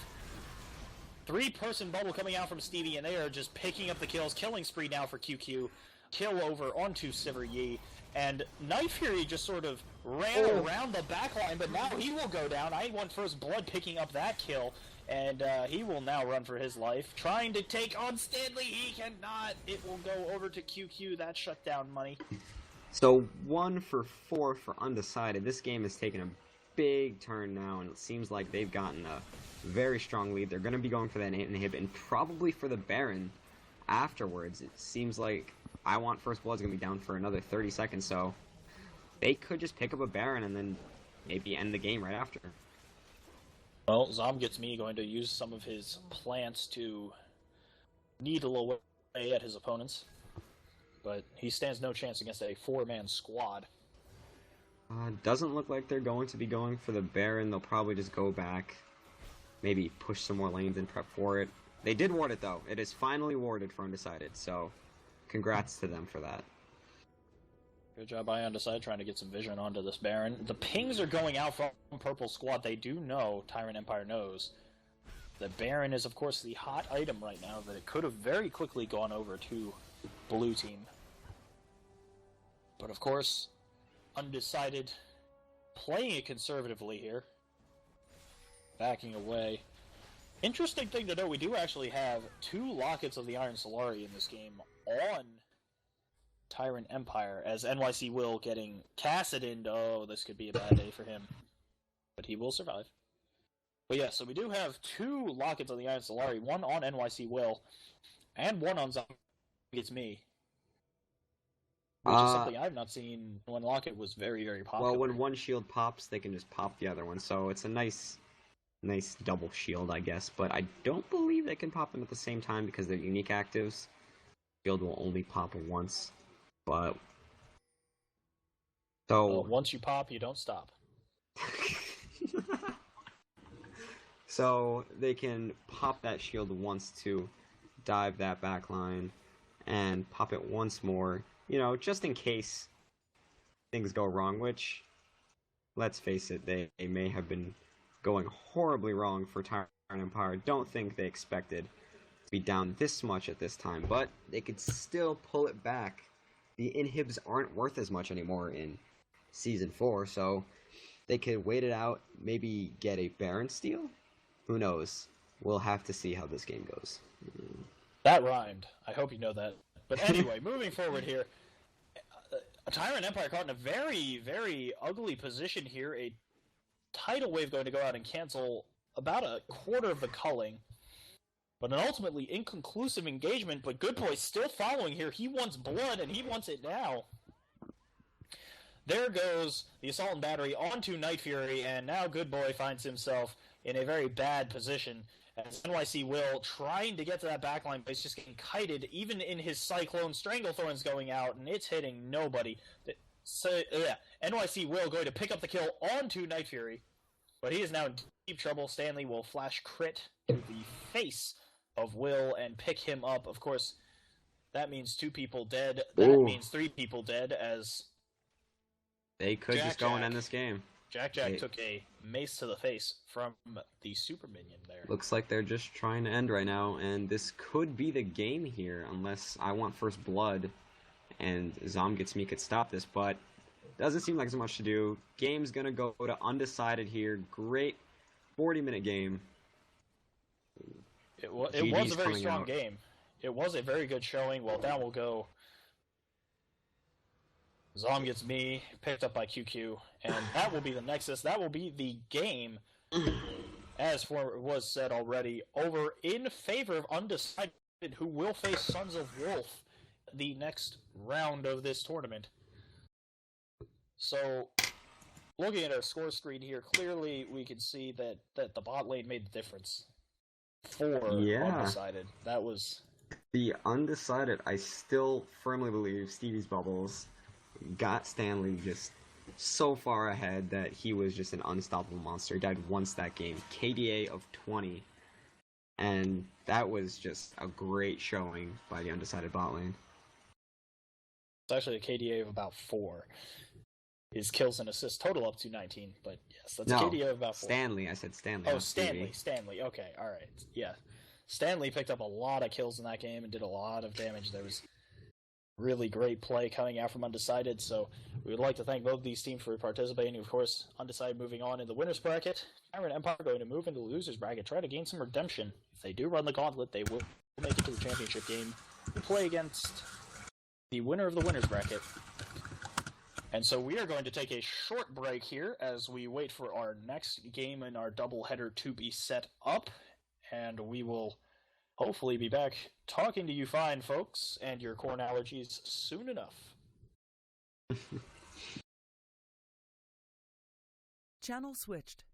3-person bubble coming out from Stevie, and they are just picking up the kills. Killing spree now for QQ. Kill over onto Sivir Yi, and Night Fury just sort of ran around the back line, but now he will go down. I want First Blood picking up that kill, And he will now run for his life, trying to take on Stanley. He cannot. It will go over to QQ. That shut down money. So 1 for 4 for Undecided. This game has taken a big turn now, and it seems like they've gotten a very strong lead. They're going to be going for that inhib and probably for the Baron afterwards. It seems like I Want First Blood's going to be down for another 30 seconds, so they could just pick up a Baron and then maybe end the game right after. Well, Zomgetsme going to use some of his plants to needle away at his opponents, but he stands no chance against a 4-man squad. Doesn't look like they're going to be going for the Baron. They'll probably just go back, maybe push some more lanes and prep for it. They did ward it, though. It is finally warded for Undecided, so congrats to them for that. Good job by Undecided trying to get some vision onto this Baron. The pings are going out from Purple Squad. They do know, Tyrant Empire knows, that Baron is, of course, the hot item right now, that it could have very quickly gone over to Blue Team. But, of course, Undecided playing it conservatively here. Backing away. Interesting thing to know, we do actually have 2 Lockets of the Iron Solari in this game on Tyrant Empire, as NYC Will getting Cassidined. Oh, this could be a bad day for him. But he will survive. But yeah, so we do have 2 Lockets of the Iron Solari, 1 on NYC Will, and 1 on Zomgetsme. Which is something I've not seen when Locket was very, very popular. Well, when one shield pops, they can just pop the other one, so it's a nice double shield, I guess. But I don't believe they can pop them at the same time because they're unique actives. Shield will only pop once. But so well, once you pop, you don't stop. So they can pop that shield once to dive that backline and pop it once more, you know, just in case things go wrong, which, let's face it, they may have been going horribly wrong for Tyrant Empire. Don't think they expected to be down this much at this time, but they could still pull it back. The inhibs aren't worth as much anymore in Season 4, so they could wait it out, maybe get a Baron steal? Who knows? We'll have to see how this game goes. That rhymed. I hope you know that. But anyway, moving forward here, Tyrant Empire caught in a very, very ugly position here. A tidal wave going to go out and cancel about a quarter of the culling. But an ultimately inconclusive engagement, but Good Boy still following here. He wants blood, and he wants it now. There goes the Assault and Battery onto Night Fury, and now Good Boy finds himself in a very bad position as NYC Will trying to get to that backline, but he's just getting kited, even in his Cyclone. Stranglethorn's going out, and it's hitting nobody. So, yeah, NYC Will going to pick up the kill onto Night Fury, but he is now in deep trouble. Stanley will flash crit to the face of Will and pick him up. Of course, that means 2 people dead. That means 3 people dead, as they could just go and end this game. Jack took a mace to the face from the super minion there. Looks like they're just trying to end right now, and this could be the game here, unless I Want First Blood and Zomgetsme could stop this, but doesn't seem like there's much to do. Game's gonna go to Undecided here. Great 40-minute game. It was a very strong game. It was a very good showing. Well, down will go Zomgetsme, picked up by QQ, and that will be the Nexus. That will be the game, as was said already, over in favor of Undecided, who will face Sons of Wolf the next round of this tournament. So, looking at our score screen here, clearly we can see that the bot lane made the difference for Undecided. That was the Undecided. I still firmly believe Stevie's Bubbles got Stanley just so far ahead that he was just an unstoppable monster. He died once that game. KDA of 20. And that was just a great showing by the Undecided bot lane. It's actually a KDA of about 4. His kills and assists total up to 19, but yes, that's a KDA of about 4. Stanley. I said Stanley. Oh, Stanley. Okay, alright. Yeah. Stanley picked up a lot of kills in that game and did a lot of damage. There was really great play coming out from Undecided. So we would like to thank both of these teams for participating. Of course, Undecided moving on in the winners bracket. Tyrant Empire going to move into the losers bracket, try to gain some redemption. If they do run the gauntlet, they will make it to the championship game. We play against the winner of the winners bracket. And so we are going to take a short break here as we wait for our next game in our doubleheader to be set up. And we will hopefully be back talking to you fine folks and your corn allergies soon enough. Channel switched.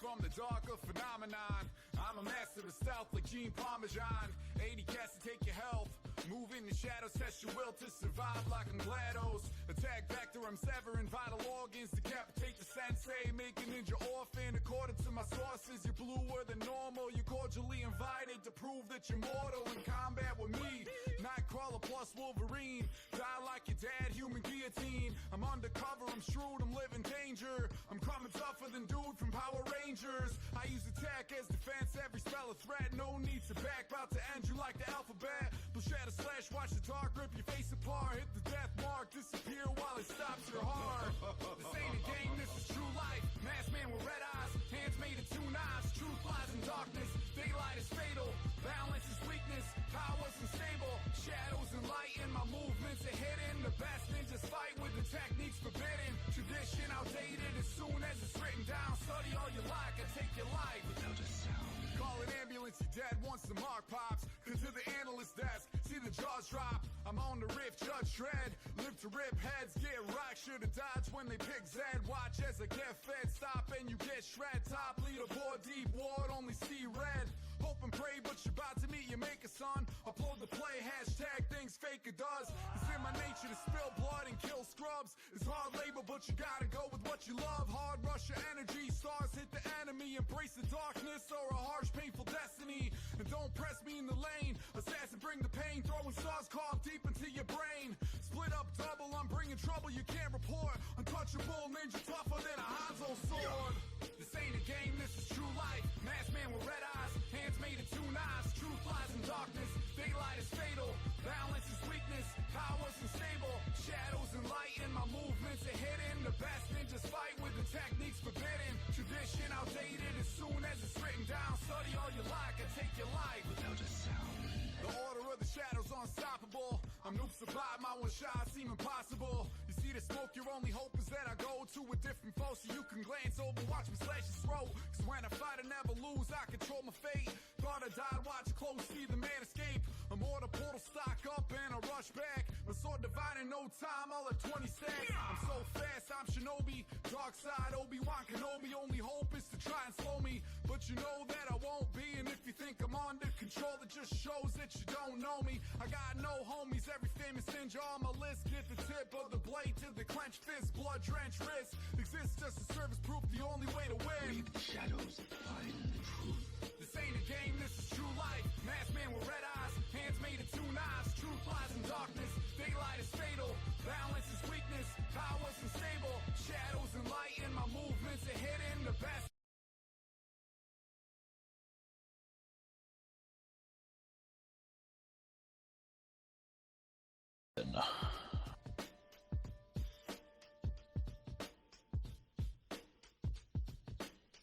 from the darker phenomenon. I'm a master of stealth like Gene Parmesan. 80 cats to take your health. Move in the shadows, test your will to survive like I'm GLaDOS. Attack vector, I'm severing vital organs. Decapitate the sensei, make a ninja orphan. According to my sources, you're bluer than normal. You're cordially invited to prove that you're mortal in combat with me. Nightcrawler plus Wolverine. Die like your dad, human guillotine. I'm undercover, I'm shrewd, I'm living danger. I'm coming tougher than dude from Power Rangers. I use attack as defense, every spell a threat. No need to back, about to end you like the alphabet. Blue shadow slash, watch the dark, rip your face apart. Hit the death mark, disappear while it stops your heart. This ain't a game, this is true life. Masked man with red eyes, hands made of two knives. Truth lies in darkness, daylight is fatal. Balance is weakness, power's unstable. Shadows and light in my movements are hidden. The best ninjas fight with the techniques forbidden. Tradition outdated as soon as it's written down. Study all you like, I take your life without a sound. Call an ambulance, you're dead once the mark pops. Cause to the analyst desk, see the jaws drop. I'm on the riff, Judge Dredd. Live to rip heads, get rocked. Should've dodged when they pick Zed. Watch as I get fed, stop and you get shred. Top leaderboard, deep ward, only see red. Hope and pray, but you're about to meet your maker, son. Upload the play, hashtag things fake it does. It's in my nature to spill blood and kill scrubs. It's hard labor, but you gotta go with what you love. Hard rush your energy, stars hit the enemy. Embrace the darkness or a harsh, painful destiny. And don't press me in the lane. Assassin, bring the pain. Throwing stars carved deep into your brain. Split up double, I'm bringing trouble you can't report. Untouchable, ninja tougher than a Hanzo sword. This ain't a game, this is true life. Masked man with red eyes, hands made of two knives. Truth lies in darkness, daylight is fatal. Balance is weakness, power's unstable. Shadows and light in my movements are hidden. The best ninjas fight with the techniques forbidden. Tradition outdated as soon as it's written down. Study all you like, I take your life without a sound. The order of the shadows unstoppable. I'm noob survive, my one shot seem impossible. You see the smoke, your only hope is that I go to a different foe so you can glance over, watch me slash his throat. Cause when I fight I never lose, I control my fate. Thought I died, watch close, see the man escape. I'm order portal stock up and I rush back. My sword divine in no time, all at 20 stacks. I'm so fast, I'm Shinobi. Dark side, Obi-Wan Kenobi. Only hope is to try and slow me, but you know that I won't be. And if you think I'm under control, it just shows that you don't know me. I got no homies, every famous ninja on my list. Get the tip of the blade to the clenched fist. Blood drenched wrist, exists just to serve as proof. The only way to win. Read the shadows, find the truth. This ain't a game, this is true life. Masked man with red eyes, hands made of two knives. Truth lies in darkness, daylight is fatal. Balance is weakness, power's unstable. Shadows and light in my movements are hidden. The best.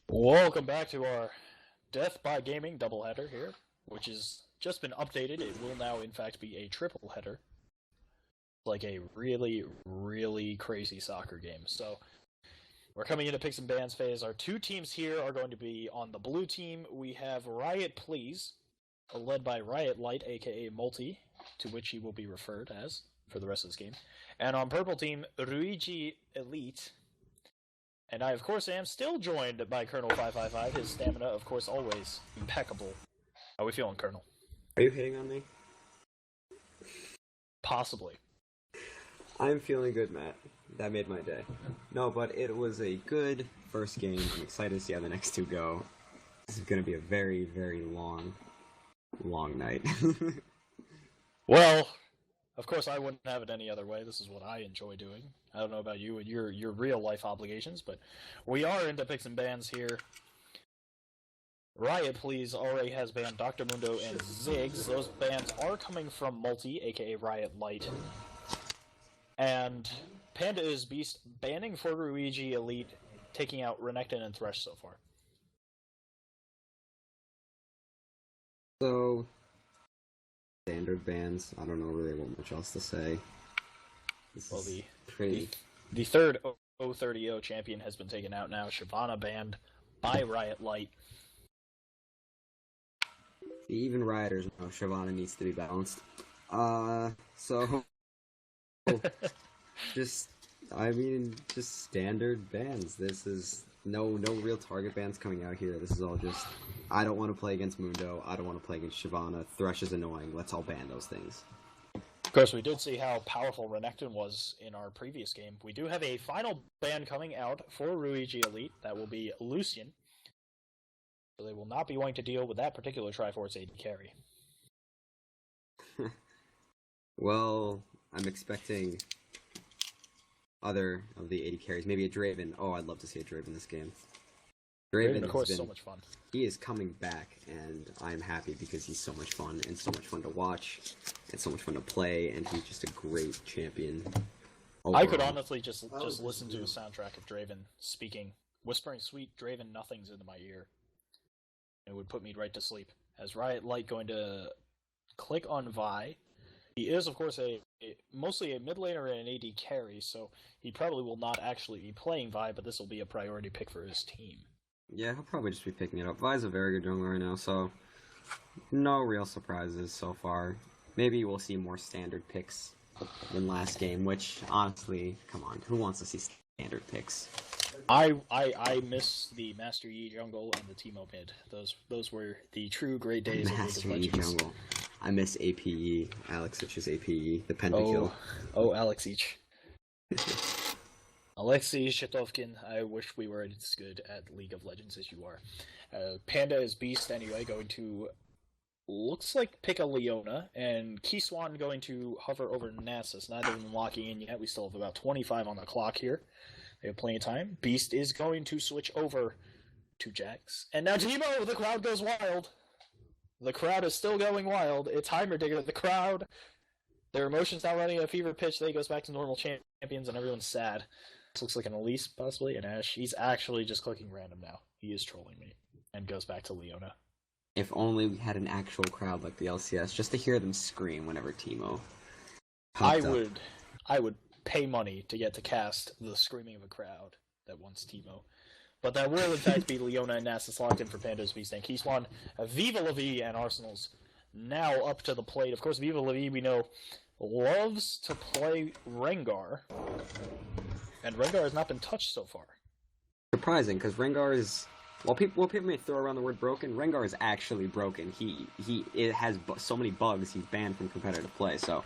Welcome back to our Death by Gaming doubleheader here, which has just been updated. It will now, in fact, be a triple header. Like a really, really crazy soccer game. So, we're coming into picks and bans phase. Our two teams here are going to be on the blue team. We have Riot Please, led by Riot Light, aka Multi, to which he will be referred as for the rest of this game. And on purple team, Ruigi Elite. And I, of course, am still joined by Colonel 555. His stamina, of course, always impeccable. How are we feeling, Colonel? Are you hitting on me? Possibly. I'm feeling good, Matt. That made my day. No, but it was a good first game. I'm excited to see how the next two go. This is going to be a very, very long night. Well, of course, I wouldn't have it any other way. This is what I enjoy doing. I don't know about you and your real-life obligations, but we are into picks and bans here. Riot Please already has banned Dr. Mundo and Ziggs. Those bans are coming from Multi, aka Riot Light. And Panda is Beast banning for Ruigi Elite, taking out Renekton and Thresh so far. So, standard bans. I don't know really what much else to say. Well, pretty. The third 030 champion has been taken out now. Shyvana banned by Riot Light. Even Rioters know Shyvana needs to be balanced. So just standard bans. This is No real target bans coming out here. This is all just, I don't want to play against Mundo. I don't want to play against Shyvana. Thresh is annoying. Let's all ban those things. Of course, we did see how powerful Renekton was in our previous game. We do have a final ban coming out for Ruigi Elite. That will be Lucian. So they will not be wanting to deal with that particular Triforce AD carry. Well, I'm expecting other of the AD carries. Maybe a Draven. Oh, I'd love to see a Draven this game. Draven, of course, so much fun. He is coming back, and I'm happy because he's so much fun, and so much fun to watch, and so much fun to play, and he's just a great champion. Overall. I could honestly just listen to the soundtrack of Draven speaking, whispering sweet Draven nothings into my ear. It would put me right to sleep. As Riot Light going to click on Vi. He is, of course, mostly a mid laner and an AD carry, so he probably will not actually be playing Vi, but this will be a priority pick for his team. Yeah, he'll probably just be picking it up. Vi's a very good jungler right now, so no real surprises so far. Maybe we'll see more standard picks than last game, which, honestly, come on, who wants to see standard picks? I miss the Master Yi jungle and the Teemo mid. Those were the true great days of Master League Yi of Legends. jungle. I miss APE, Alexich's APE, the pentakill. Oh, Alexich. Alexei Shitovkin, I wish we were as good at League of Legends as you are. Panda is Beast anyway, going to, looks like pick a Leona, and Keyswan going to hover over Nasus. Neither of them locking in yet. We still have about 25 on the clock here. They have plenty of time. Beast is going to switch over to Jax. And now Teemo, the crowd goes wild. The crowd is still going wild. It's Heimerdinger. The crowd, their emotions now running at a fever pitch. They goes back to normal champions, and everyone's sad. This looks like an Elise, possibly, an Ashe. He's actually just clicking random now. He is trolling me. And goes back to Leona. If only we had an actual crowd like the LCS, just to hear them scream whenever Teemo popped up. I would pay money to get to cast the screaming of a crowd that wants Teemo. But that will, in fact, be Leona and Nasus locked in for Panda's Beast and Keyswan. Viva La Vie and Arsenal's now up to the plate. Of course, Viva La Vie, we know, loves to play Rengar. And Rengar has not been touched so far. Surprising, because Rengar is... While people may throw around the word broken, Rengar is actually broken. It has so many bugs, he's banned from competitive play, so...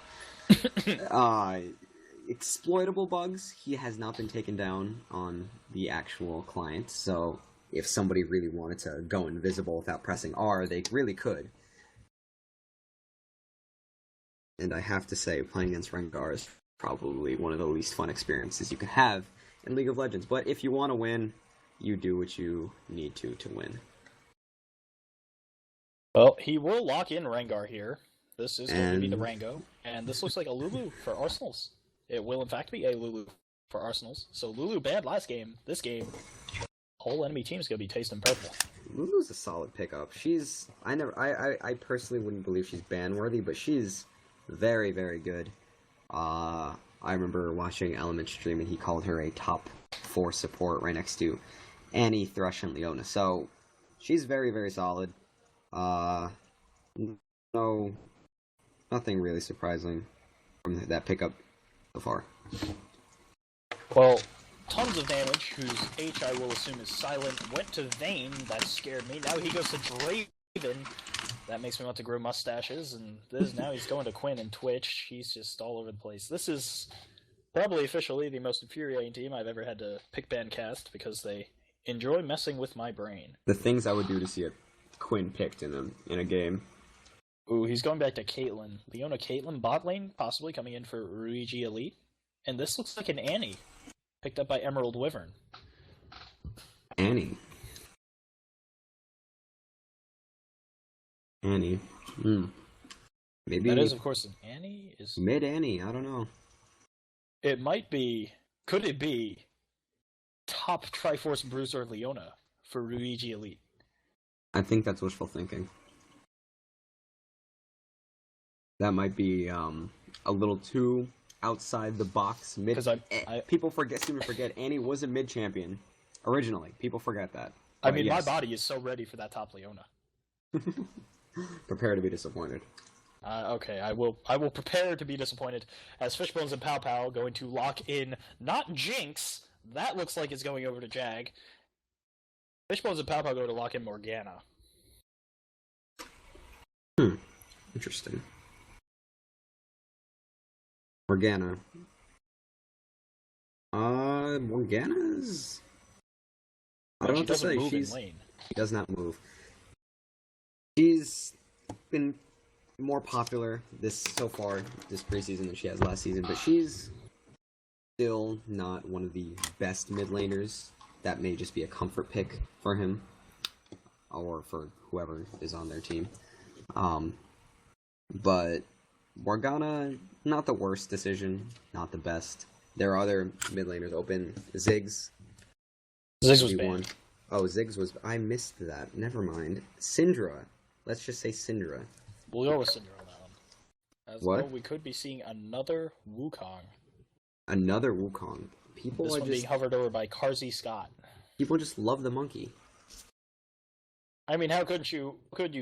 exploitable bugs, he has not been taken down on the actual client, so if somebody really wanted to go invisible without pressing R, they really could. And I have to say, playing against Rengar is probably one of the least fun experiences you can have in League of Legends, but if you want to win, you do what you need to win. Well, he will lock in Rengar here. This is going to be the Rango, and this looks like a Lulu for Arsenals. It will, in fact, be a Lulu for Arsenals. So Lulu banned last game. This game, whole enemy team is going to be tasting purple. Lulu's a solid pickup. I personally wouldn't believe she's ban-worthy, but she's very, very good. I remember watching Element stream, and he called her a top 4 support right next to Annie, Thresh, and Leona. So she's very, very solid. No, nothing really surprising from that pickup so far. Well, tons of damage, whose H I will assume is silent, went to Vayne. That scared me. Now he goes to Draven. That makes me want to grow mustaches, and now he's going to Quinn and Twitch. He's just all over the place. This is probably officially the most infuriating team I've ever had to pick ban cast, because they enjoy messing with my brain. The things I would do to see a Quinn picked in a game. Ooh, he's going back to Caitlyn. Leona Caitlyn, bot lane, possibly coming in for Ruigi Elite. And this looks like an Annie, picked up by Emerald Wyvern. Annie. Maybe. That is, of course, an Annie? Mid-Annie, I don't know. It might be... Could it be top Triforce Bruiser Leona for Ruigi Elite? I think that's wishful thinking. That might be a little too outside the box. People seem to forget Annie was a mid champion originally. People forget that. I mean, yes. My body is so ready for that top Leona. Prepare to be disappointed. Okay, I will prepare to be disappointed, as Fishbones and Pow Pow going to lock in not Jinx. That looks like it's going over to Jag. Fishbones and Pao Pao go to lock in Morgana. Interesting. Morgana. Morgana's... I don't know what to say. She does not move. She's been more popular so far this preseason than she has last season, but she's still not one of the best mid laners. That may just be a comfort pick for him, or for whoever is on their team. But Morgana, not the worst decision, not the best. There are other mid laners open. Ziggs. Ziggs was banned. Oh, Ziggs was... I missed that. Never mind. Syndra. Let's just say Syndra. We'll go with Syndra on that one. As What? though we could be seeing another Wukong. Another Wukong. This one being hovered over by Carzzy Scott. People just love the monkey. I mean, how could you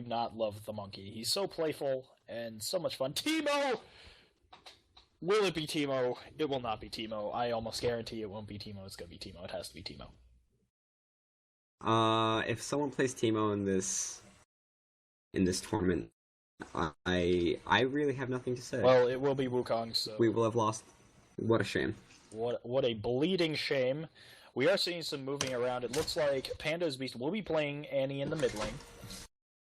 not love the monkey? He's so playful and so much fun. Teemo! Will it be Teemo? It will not be Teemo. I almost guarantee it won't be Teemo. It's gonna be Teemo. It has to be Teemo. If someone plays Teemo in this tournament, I really have nothing to say. Well, it will be Wukong, so... We will have lost. What a shame. What a bleeding shame. We are seeing some moving around. It looks like Panda's Beast will be playing Annie in the mid lane.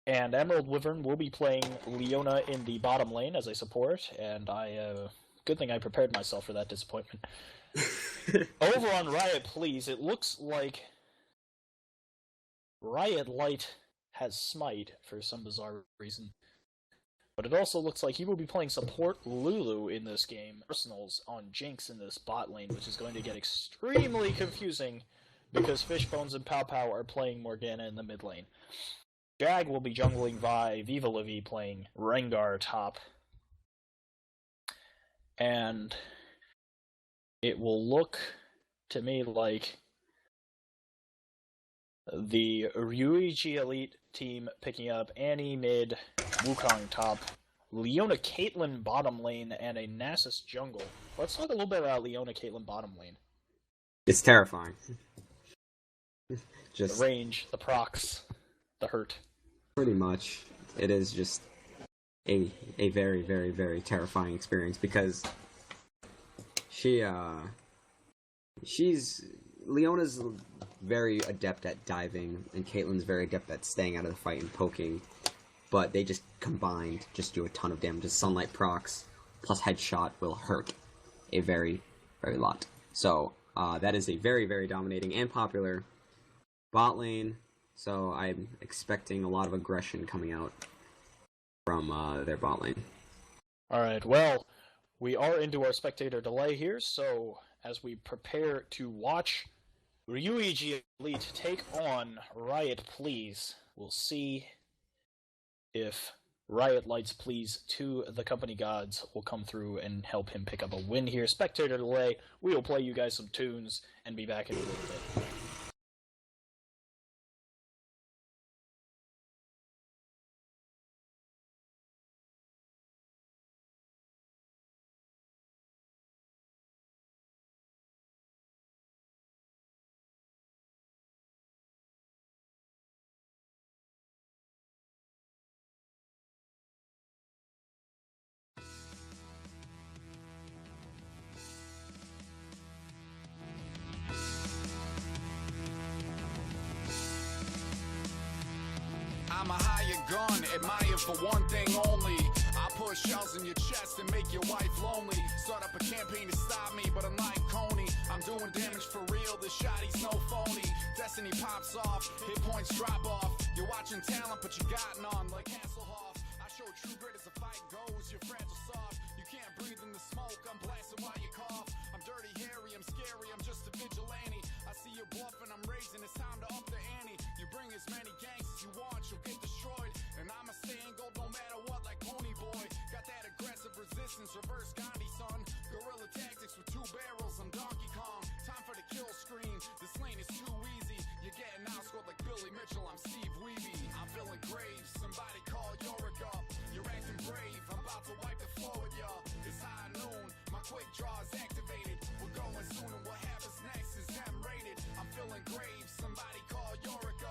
And Emerald Wyvern will be playing Leona in the bottom lane as a support. And good thing I prepared myself for that disappointment. Over on Riot Please, it looks like Riot Light has Smite for some bizarre reason. But it also looks like he will be playing support Lulu in this game. Arsenals on Jinx in this bot lane, which is going to get extremely confusing because Fishbones and Pao Pao are playing Morgana in the mid lane. Jag will be jungling Vi, Viva La V playing Rengar top. And it will look to me like the Ryuichi Elite team picking up Annie mid, Wukong top, Leona Caitlyn bottom lane, and a Nasus jungle. Let's talk a little bit about Leona Caitlyn bottom lane. It's terrifying. The range, the procs, the hurt. Pretty much. It is just a very, very, very terrifying experience because Leona's very adept at diving, and Caitlyn's very adept at staying out of the fight and poking, but they just combined just do a ton of damage. Sunlight procs plus headshot will hurt a very, very lot. So that is a very, very dominating and popular bot lane, so I'm expecting a lot of aggression coming out from their bot lane. Alright, well, we are into our spectator delay here, so as we prepare to watch Ryuichi Elite take on Riot Please, we'll see if Riot Light's Please to the Company Gods will come through and help him pick up a win here. Spectator delay, we will play you guys some tunes and be back in a little bit. I'm a higher gun, admired for one thing only. I put shells in your chest and make your wife lonely. Start up a campaign to stop me, but unlike Coney, I'm doing damage for real, the shotty's no phony. Destiny pops off, hit points drop off. You're watching talent, but you got none, like Hasselhoff. I show true grit as the fight goes, you're fragile soft. You can't breathe in the smoke, I'm blasting while you cough. I'm dirty, hairy, I'm scary, I'm just a vigilante. I see you bluffing, I'm raising, it's time to up the ante. You bring as many gangs as you want, you'll get destroyed. And I'ma stay in gold no matter what, like Pony Boy. Got that aggressive resistance, reverse Gandhi, son. Guerrilla tactics with two barrels, I'm Donkey Kong. Time for the kill screen, this lane is too easy. You're getting outscored like Billy Mitchell, I'm Steve Weeby. I'm feeling grave, somebody call Yorick up. You're acting brave, I'm about to wipe the floor with ya. It's high noon, my quick draw is activated. We're going soon and what happens next is M-rated. I'm feeling grave, somebody call Yorick up.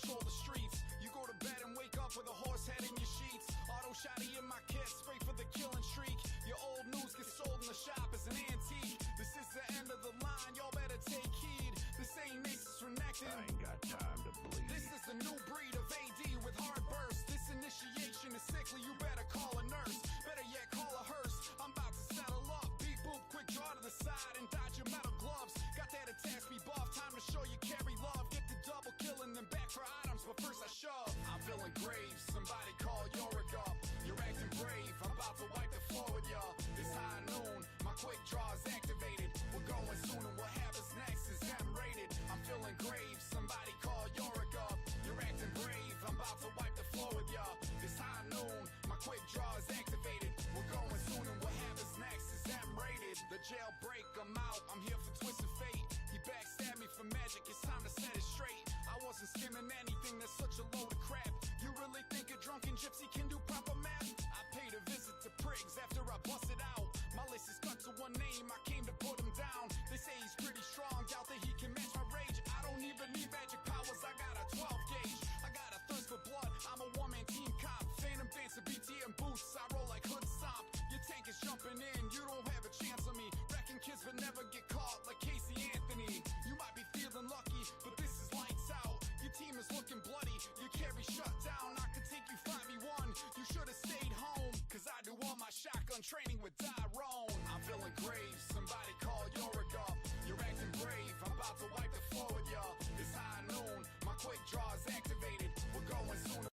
control the streets. You go to bed and wake up with a horse head in your sheets. Auto shotty in my kit, straight for the killing streak. Your old news gets sold in the shop as an antique. This is the end of the line, y'all better take heed. This ain't Aces Renekton. I ain't got time to bleed. This is a new breed of AD with hard bursts. This initiation is sickly, you better call a nurse. Better yet, call a hearse. I'm about to settle up. Beep boop, quick draw to the side and dodge your metal gloves. Got that attack speed buff, time to show you carry love. Get the double killing them back for items, but first I shove. I'm feeling grave, somebody call Yorick up. You're acting brave, I'm about to wipe the floor with ya. It's high noon, my quick draw is activated. We're going soon and what happens next is M-rated. I'm feeling grave, somebody call Yorick up. You're acting brave, I'm about to wipe the floor with ya. It's high noon, my quick draw is activated. We're going soon and what happens next is M-rated. The jailbreak, I'm out, I'm here for twisted fate. He backstabbed me for magic, it's time to set it straight. I wasn't skimming anything, that's such a load of crap. You really think a drunken gypsy can do proper math? I paid a visit to Priggs after I busted out. My list is cut to one name, I came to put him down. They say he's pretty strong, doubt that he can match my rage. I don't even need magic powers, I got a 12 gauge. I got a thirst for blood, I'm a one-man team cop. Phantom Dancer, BT and boots, I roll like Hood Stomp. Your tank is jumping in, you don't have a chance on me. Wrecking kids but never get caught like Casey Anthony. You might be feeling lucky, but this is lights out. Your team is looking bloody, your carry shut down. I could take you 5v1, you should have stayed home. Cause I do all my shotgun training with Tyrone. I'm feeling grave, somebody call Yorick up. You're acting brave, I'm about to wipe the floor with ya. It's high noon, my quick draw is activated. We're going soon.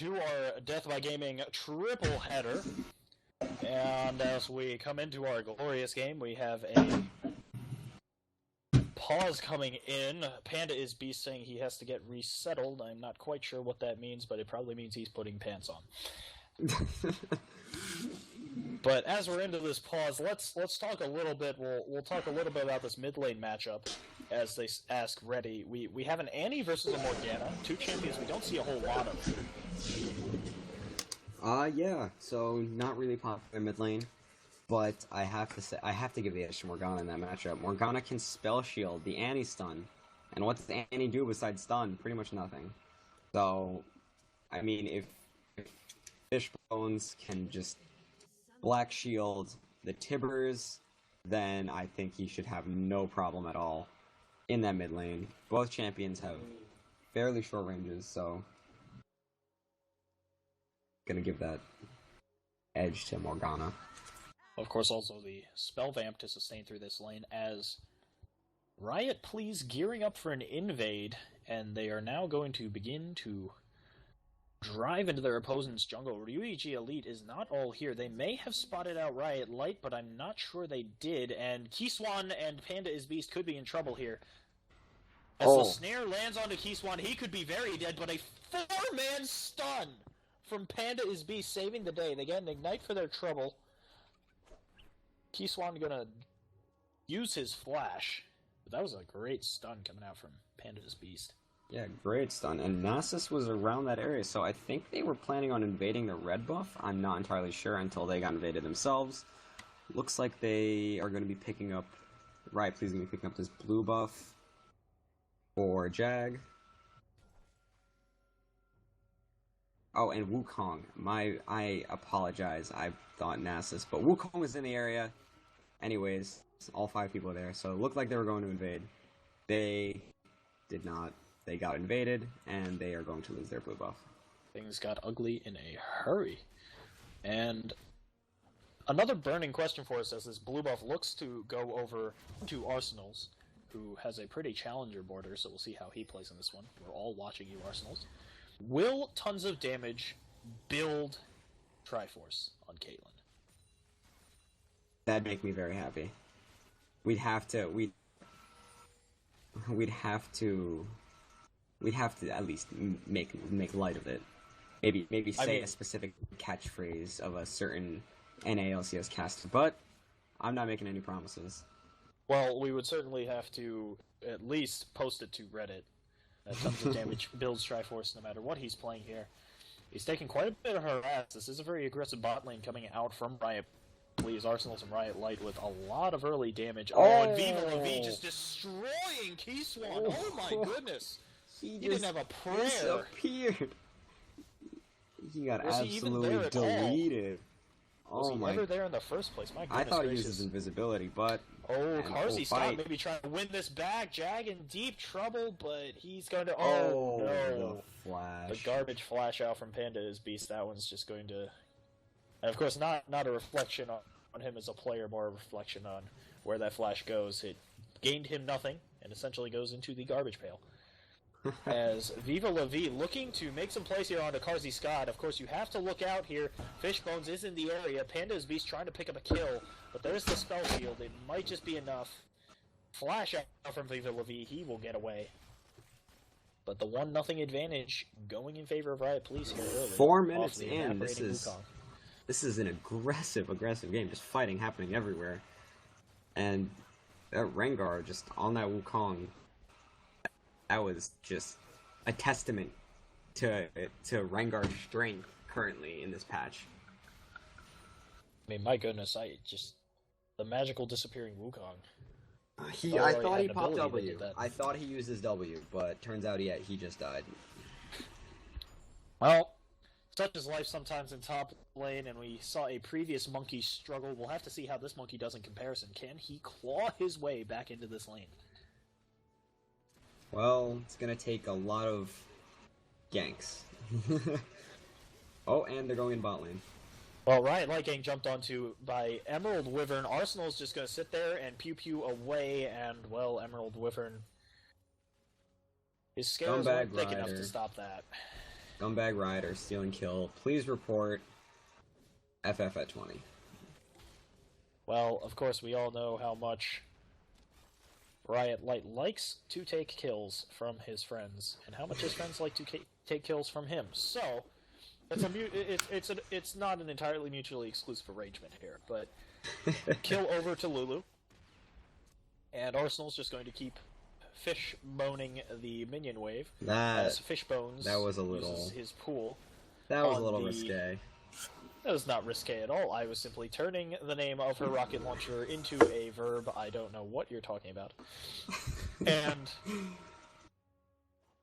To our Death by Gaming triple header. And as we come into our glorious game, we have a pause coming in. Panda is Beast saying he has to get resettled. I'm not quite sure what that means, but it probably means he's putting pants on. But as we're into this pause, let's talk a little bit. We'll talk a little bit about this mid lane matchup. As they ask Reddy, we have an Annie versus a Morgana, two champions we don't see a whole lot of. Yeah, so not really popular mid lane, but I have to give the edge to Morgana in that matchup. Morgana can spell shield the Annie stun, and what does Annie do besides stun? Pretty much nothing. So, I mean, if Fishbones can just black shield the Tibbers, then I think he should have no problem at all in that mid lane. Both champions have fairly short ranges, so gonna give that edge to Morgana. Of course, also the spell vamp to sustain through this lane as Riot Please gearing up for an invade, and they are now going to begin to drive into their opponent's jungle. Ryuji Elite is not all here. They may have spotted out Riot Light, but I'm not sure they did, and Keyswan and Panda is Beast could be in trouble here. As the snare lands onto Keyswan, he could be very dead, but a 4-man stun from Panda is Beast saving the day. They get an Ignite for their trouble. Keyswan gonna use his flash, but that was a great stun coming out from Panda is Beast. Yeah, great stun. And Nasus was around that area, so I think they were planning on invading the red buff. I'm not entirely sure until they got invaded themselves. Looks like they are going to be picking up... Right, please, going to be picking up this blue buff for Jag. Oh, and Wukong. I apologize. I thought Nasus, but Wukong was in the area. Anyways, all 5 people are there, so it looked like they were going to invade. They did not. They got invaded, and they are going to lose their blue buff. Things got ugly in a hurry. And another burning question for us as this blue buff looks to go over to Arsenals, who has a pretty challenger border, so we'll see how he plays in this one. We're all watching you, Arsenals. Will tons of damage build Triforce on Caitlyn? That'd make me very happy. We'd have to at least make light of it. Maybe say a specific catchphrase of a certain NALCS caster, but I'm not making any promises. Well, we would certainly have to at least post it to Reddit Tons of damage builds Triforce no matter what he's playing here. He's taking quite a bit of harass. This is a very aggressive bot lane coming out from Riot. Please, Arsenals and Riot Light with a lot of early damage. Oh, and Viva La V just destroying Keyswan. Oh my goodness. He didn't have a prayer. Disappeared. He got Was he even there absolutely at all? deleted. Was Oh he my! ever there in the first place? My goodness I thought he gracious. used his invisibility, but Oh, and Carsey full fight. Scott maybe trying to win this back. Jag in deep trouble, but he's going to... Oh, no. the flash. The garbage flash out from Panda is beast. That one's just going to... And of course, not a reflection on him as a player, more a reflection on where that flash goes. It gained him nothing, and essentially goes into the garbage pail. As Viva La V looking to make some plays here onto Carsey Scott. Of course, you have to look out here. Fishbones is in the area. Panda's Beast trying to pick up a kill, but there's the spell shield. It might just be enough. Flash out from Viva La V. He will get away. But the 1-0 advantage going in favor of Riot Police here early. 4 off minutes the in, this evaporating is Wukong. this is an aggressive game. Just fighting happening everywhere, and that Rengar just on that Wukong. That was just a testament to Rengar's strength currently in this patch. I mean, my goodness, the magical disappearing Wukong. I already thought had he an popped ability that W. did that. I thought he used his W, but turns out he just died. Well, such is life sometimes in top lane, and we saw a previous monkey struggle. We'll have to see how this monkey does in comparison. Can he claw his way back into this lane? Well, it's gonna take a lot of ganks. Oh, and they're going in bot lane. Well, Riot Light getting jumped onto by Emerald Wyvern. Arsenal's just going to sit there and pew-pew away, and, well, Emerald Wyvern... His scales Scumbag weren't thick enough Rider. to stop that. Scumbag Rider, stealing kill. Please report FF at 20. Well, of course, we all know how much Riot Light likes to take kills from his friends, and how much his friends like to take kills from him. So, it's not an entirely mutually exclusive arrangement here, but kill over to Lulu, and Arsenal's just going to keep fish boning the minion wave as Fishbones that was a little uses his pool. That was a on little the- risque. That was not risque at all. I was simply turning the name of her rocket launcher into a verb. I don't know what you're talking about. And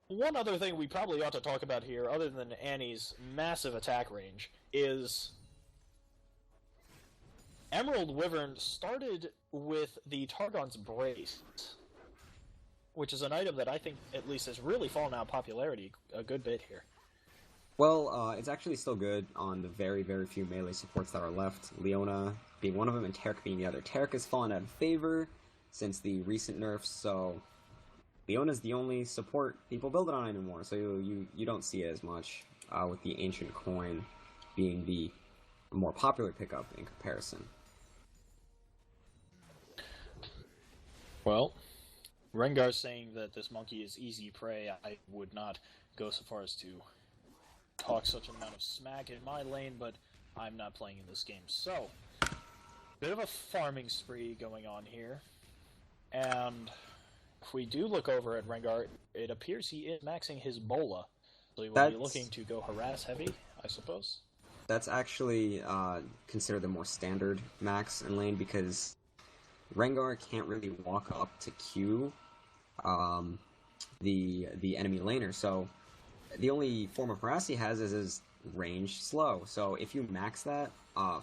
one other thing we probably ought to talk about here, other than Annie's massive attack range, is Emerald Wyvern started with the Targon's Brace, which is an item that I think at least has really fallen out of popularity a good bit here. Well, it's actually still good on the very, very few melee supports that are left. Leona being one of them and Taric being the other. Taric has fallen out of favor since the recent nerfs, so Leona's the only support people build it on anymore, so you don't see it as much, with the Ancient Coin being the more popular pickup in comparison. Well, Rengar's saying that this monkey is easy prey. I would not go so far as to talk such an amount of smack in my lane, but I'm not playing in this game. So, bit of a farming spree going on here. And if we do look over at Rengar, it appears he is maxing his Bola. So he will be looking to go harass heavy, I suppose. That's actually considered the more standard max in lane because Rengar can't really walk up to Q the enemy laner, so the only form of harass he has is his range slow. So if you max that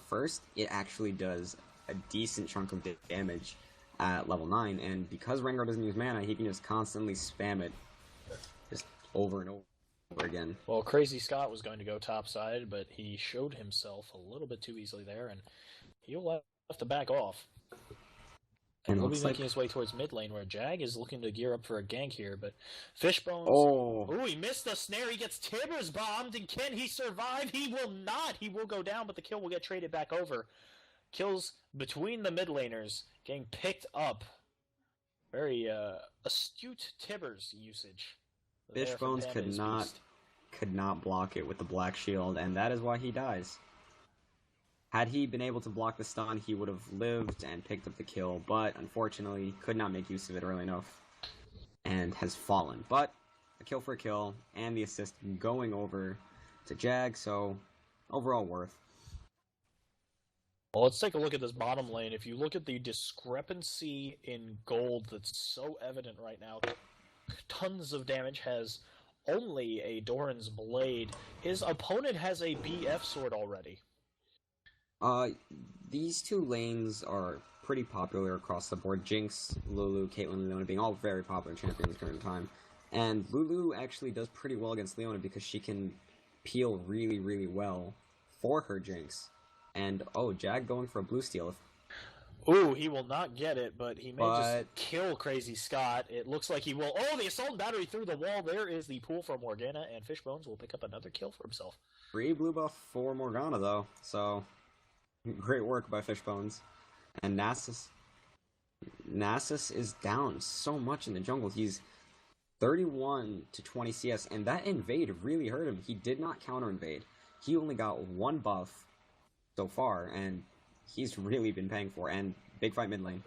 first, it actually does a decent chunk of damage at level 9, and because Rengar doesn't use mana, he can just constantly spam it just over and over again. Well, Crazy Scott was going to go topside, but he showed himself a little bit too easily there, and he'll have to back off. And he'll be making his way towards mid lane, where Jag is looking to gear up for a gank here, but Fishbones... Oh, he missed the snare, he gets Tibbers bombed, and can he survive? He will not! He will go down, but the kill will get traded back over. Kills between the mid laners, getting picked up. Very astute Tibbers usage. Fishbones could not block it with the Black Shield, and that is why he dies. Had he been able to block the stun, he would have lived and picked up the kill, but unfortunately could not make use of it early enough, and has fallen. But a kill for a kill, and the assist going over to Jag, so overall worth. Well, let's take a look at this bottom lane. If you look at the discrepancy in gold that's so evident right now, tons of damage has only a Doran's Blade. His opponent has a BF sword already. These two lanes are pretty popular across the board. Jinx, Lulu, Caitlyn, Leona being all very popular champions at the current time. And Lulu actually does pretty well against Leona because she can peel really, really well for her Jinx. And, oh, Jag going for a blue steal. Ooh, he will not get it, but he may just kill Crazy Scott. It looks like he will. Oh, the assault battery through the wall. There is the pool for Morgana, and Fishbones will pick up another kill for himself. Free blue buff for Morgana, though. So, great work by Fishbones. And Nasus is down so much in the jungle. He's 31 to 20 CS, and that invade really hurt him. He did not counter invade. He only got one buff so far, and he's really been paying for. And big fight mid lane.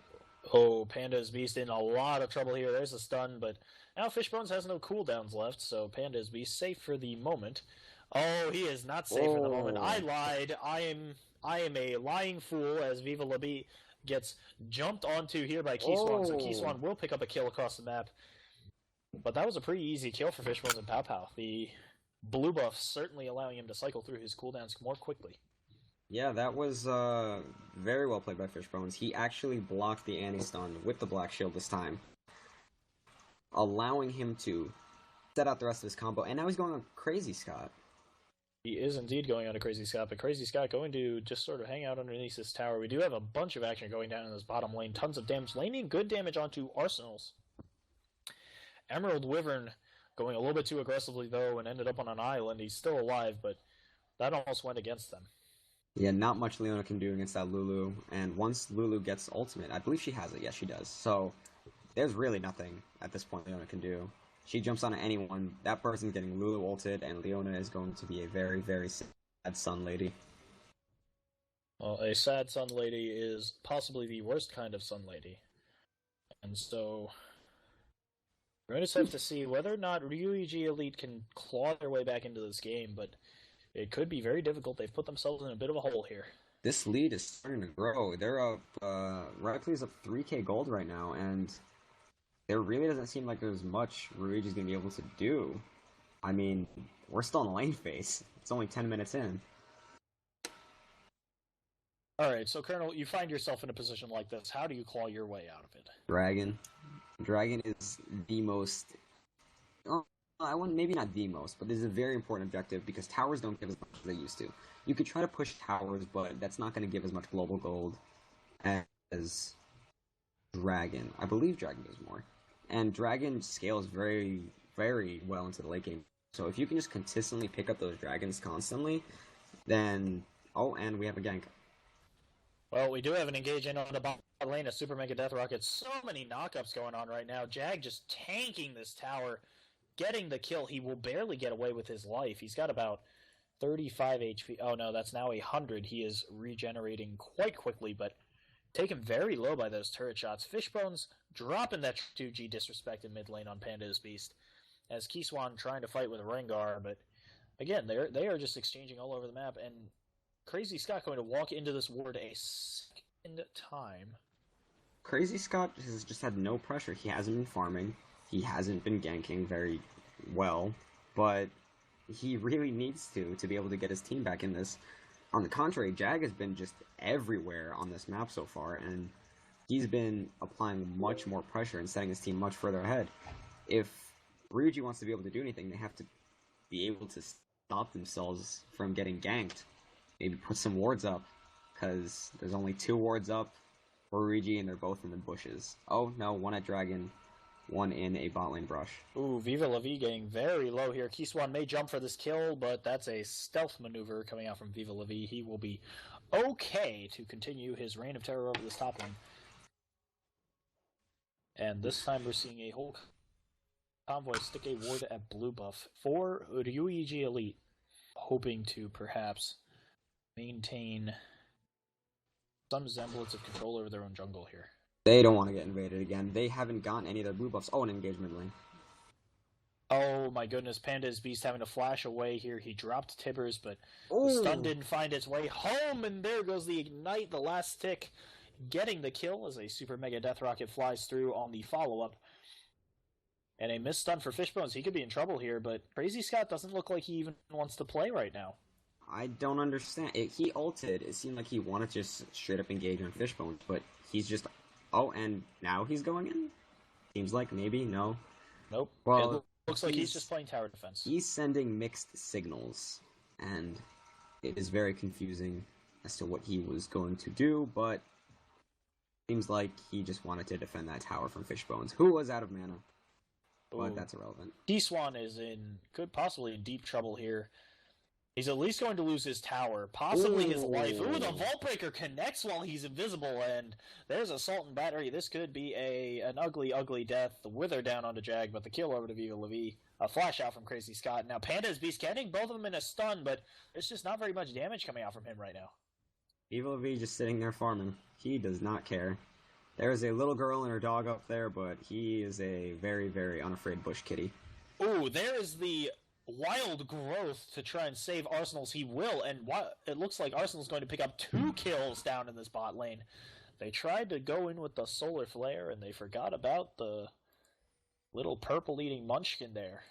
Oh, Panda's Beast in a lot of trouble here. There's a stun, but now Fishbones has no cooldowns left, so Panda's Beast safe for the moment. Oh, he is not safe for the moment. I lied. I am a lying fool, as Viva La Bee gets jumped onto here by Keyswan, so Keyswan will pick up a kill across the map. But that was a pretty easy kill for Fishbones and Pow Pow. The blue buff certainly allowing him to cycle through his cooldowns more quickly. Yeah, that was very well played by Fishbones. He actually blocked the anti-stun with the Black Shield this time, allowing him to set out the rest of his combo. And now he's going on Crazy Scott. He is indeed going on a Crazy Scott, but Crazy Scott going to just sort of hang out underneath this tower. We do have a bunch of action going down in this bottom lane. Tons of damage. Laning good damage onto Arsenals. Emerald Wyvern going a little bit too aggressively, though, and ended up on an island. He's still alive, but that almost went against them. Yeah, not much Leona can do against that Lulu. And once Lulu gets ultimate, I believe she has it. Yes, she does. So there's really nothing at this point Leona can do. She jumps on anyone, that person's getting Lulu ulted, and Leona is going to be a very, very sad Sun Lady. Well, a sad Sun Lady is possibly the worst kind of Sun Lady. And so we're going to have to see whether or not RuEG Elite can claw their way back into this game, but it could be very difficult. They've put themselves in a bit of a hole here. This lead is starting to grow. They're up, Ripley's up 3k gold right now, and there really doesn't seem like there's much RuEG's going to be able to do. I mean, we're still in a lane phase. It's only 10 minutes in. Alright, so Colonel, you find yourself in a position like this. How do you claw your way out of it? Dragon. Dragon is the most... I want maybe not the most, but this is a very important objective because towers don't give as much as they used to. You could try to push towers, but that's not going to give as much global gold as Dragon. I believe Dragon does more. And Dragon scales very, very well into the late game. So if you can just consistently pick up those dragons constantly, then... Oh, and we have a gank. Well, we do have an engage in on the bottom lane of Super Mega Death Rocket. So many knockups going on right now. Jag just tanking this tower, getting the kill. He will barely get away with his life. He's got about 35 HP. Oh no, that's now 100. He is regenerating quite quickly, but taken very low by those turret shots. Fishbones dropping that 2G disrespect in mid lane on Panda's Beast, as Keyswan trying to fight with Rengar, but again, they are just exchanging all over the map, and Crazy Scott going to walk into this ward a second time. Crazy Scott has just had no pressure. He hasn't been farming. He hasn't been ganking very well, but he really needs to be able to get his team back in this. On the contrary, Jag has been just everywhere on this map so far, and he's been applying much more pressure and setting his team much further ahead. If RuEG wants to be able to do anything, they have to be able to stop themselves from getting ganked. Maybe put some wards up, because there's only 2 wards up for RuEG, and they're both in the bushes. Oh, no, one at Dragon, one in a bot lane brush. Ooh, Viva La Vie getting very low here. Keyswan may jump for this kill, but that's a stealth maneuver coming out from Viva La Vie. He will be okay to continue his reign of terror over this top lane. And this time we're seeing a whole convoy stick a ward at blue buff for RuEG Elite, hoping to perhaps maintain some semblance of control over their own jungle here. They don't want to get invaded again. They haven't gotten any of their blue buffs. Oh, an engagement lane. Oh my goodness, Panda's Beast having to flash away here. He dropped Tibbers, but the Ooh. stun didn't find its way home, and there goes the Ignite, the last tick, getting the kill as a Super Mega Death Rocket flies through on the follow-up. And a missed stun for Fishbones. He could be in trouble here, but Crazy Scott doesn't look like he even wants to play right now. I don't understand. He ulted. It seemed like he wanted to just straight up engage on Fishbones, but he's just... Oh, and now he's going in? Seems like maybe, no. Nope. Well, it looks like he's just playing tower defense. He's sending mixed signals, and it is very confusing as to what he was going to do, but seems like he just wanted to defend that tower from Fishbones, who was out of mana. But that's irrelevant. D-Swan is could possibly in deep trouble here. He's at least going to lose his tower, possibly his life. Ooh, the Vault Breaker connects while he's invisible, and there's Assault and Battery. This could be an ugly, ugly death. The Wither down onto Jag, but the kill over to Viva La Vie. A flash out from Crazy Scott. Now Panda's Beast getting both of them in a stun, but there's just not very much damage coming out from him right now. Viva La Vie just sitting there farming. He does not care. There is a little girl and her dog up there, but he is a very, very unafraid bush kitty. Ooh, there is the wild growth to try and save Arsenals. He will, and it looks like Arsenal's going to pick up 2 kills down in this bot lane. They tried to go in with the Solar Flare, and they forgot about the little purple-eating Munchkin there.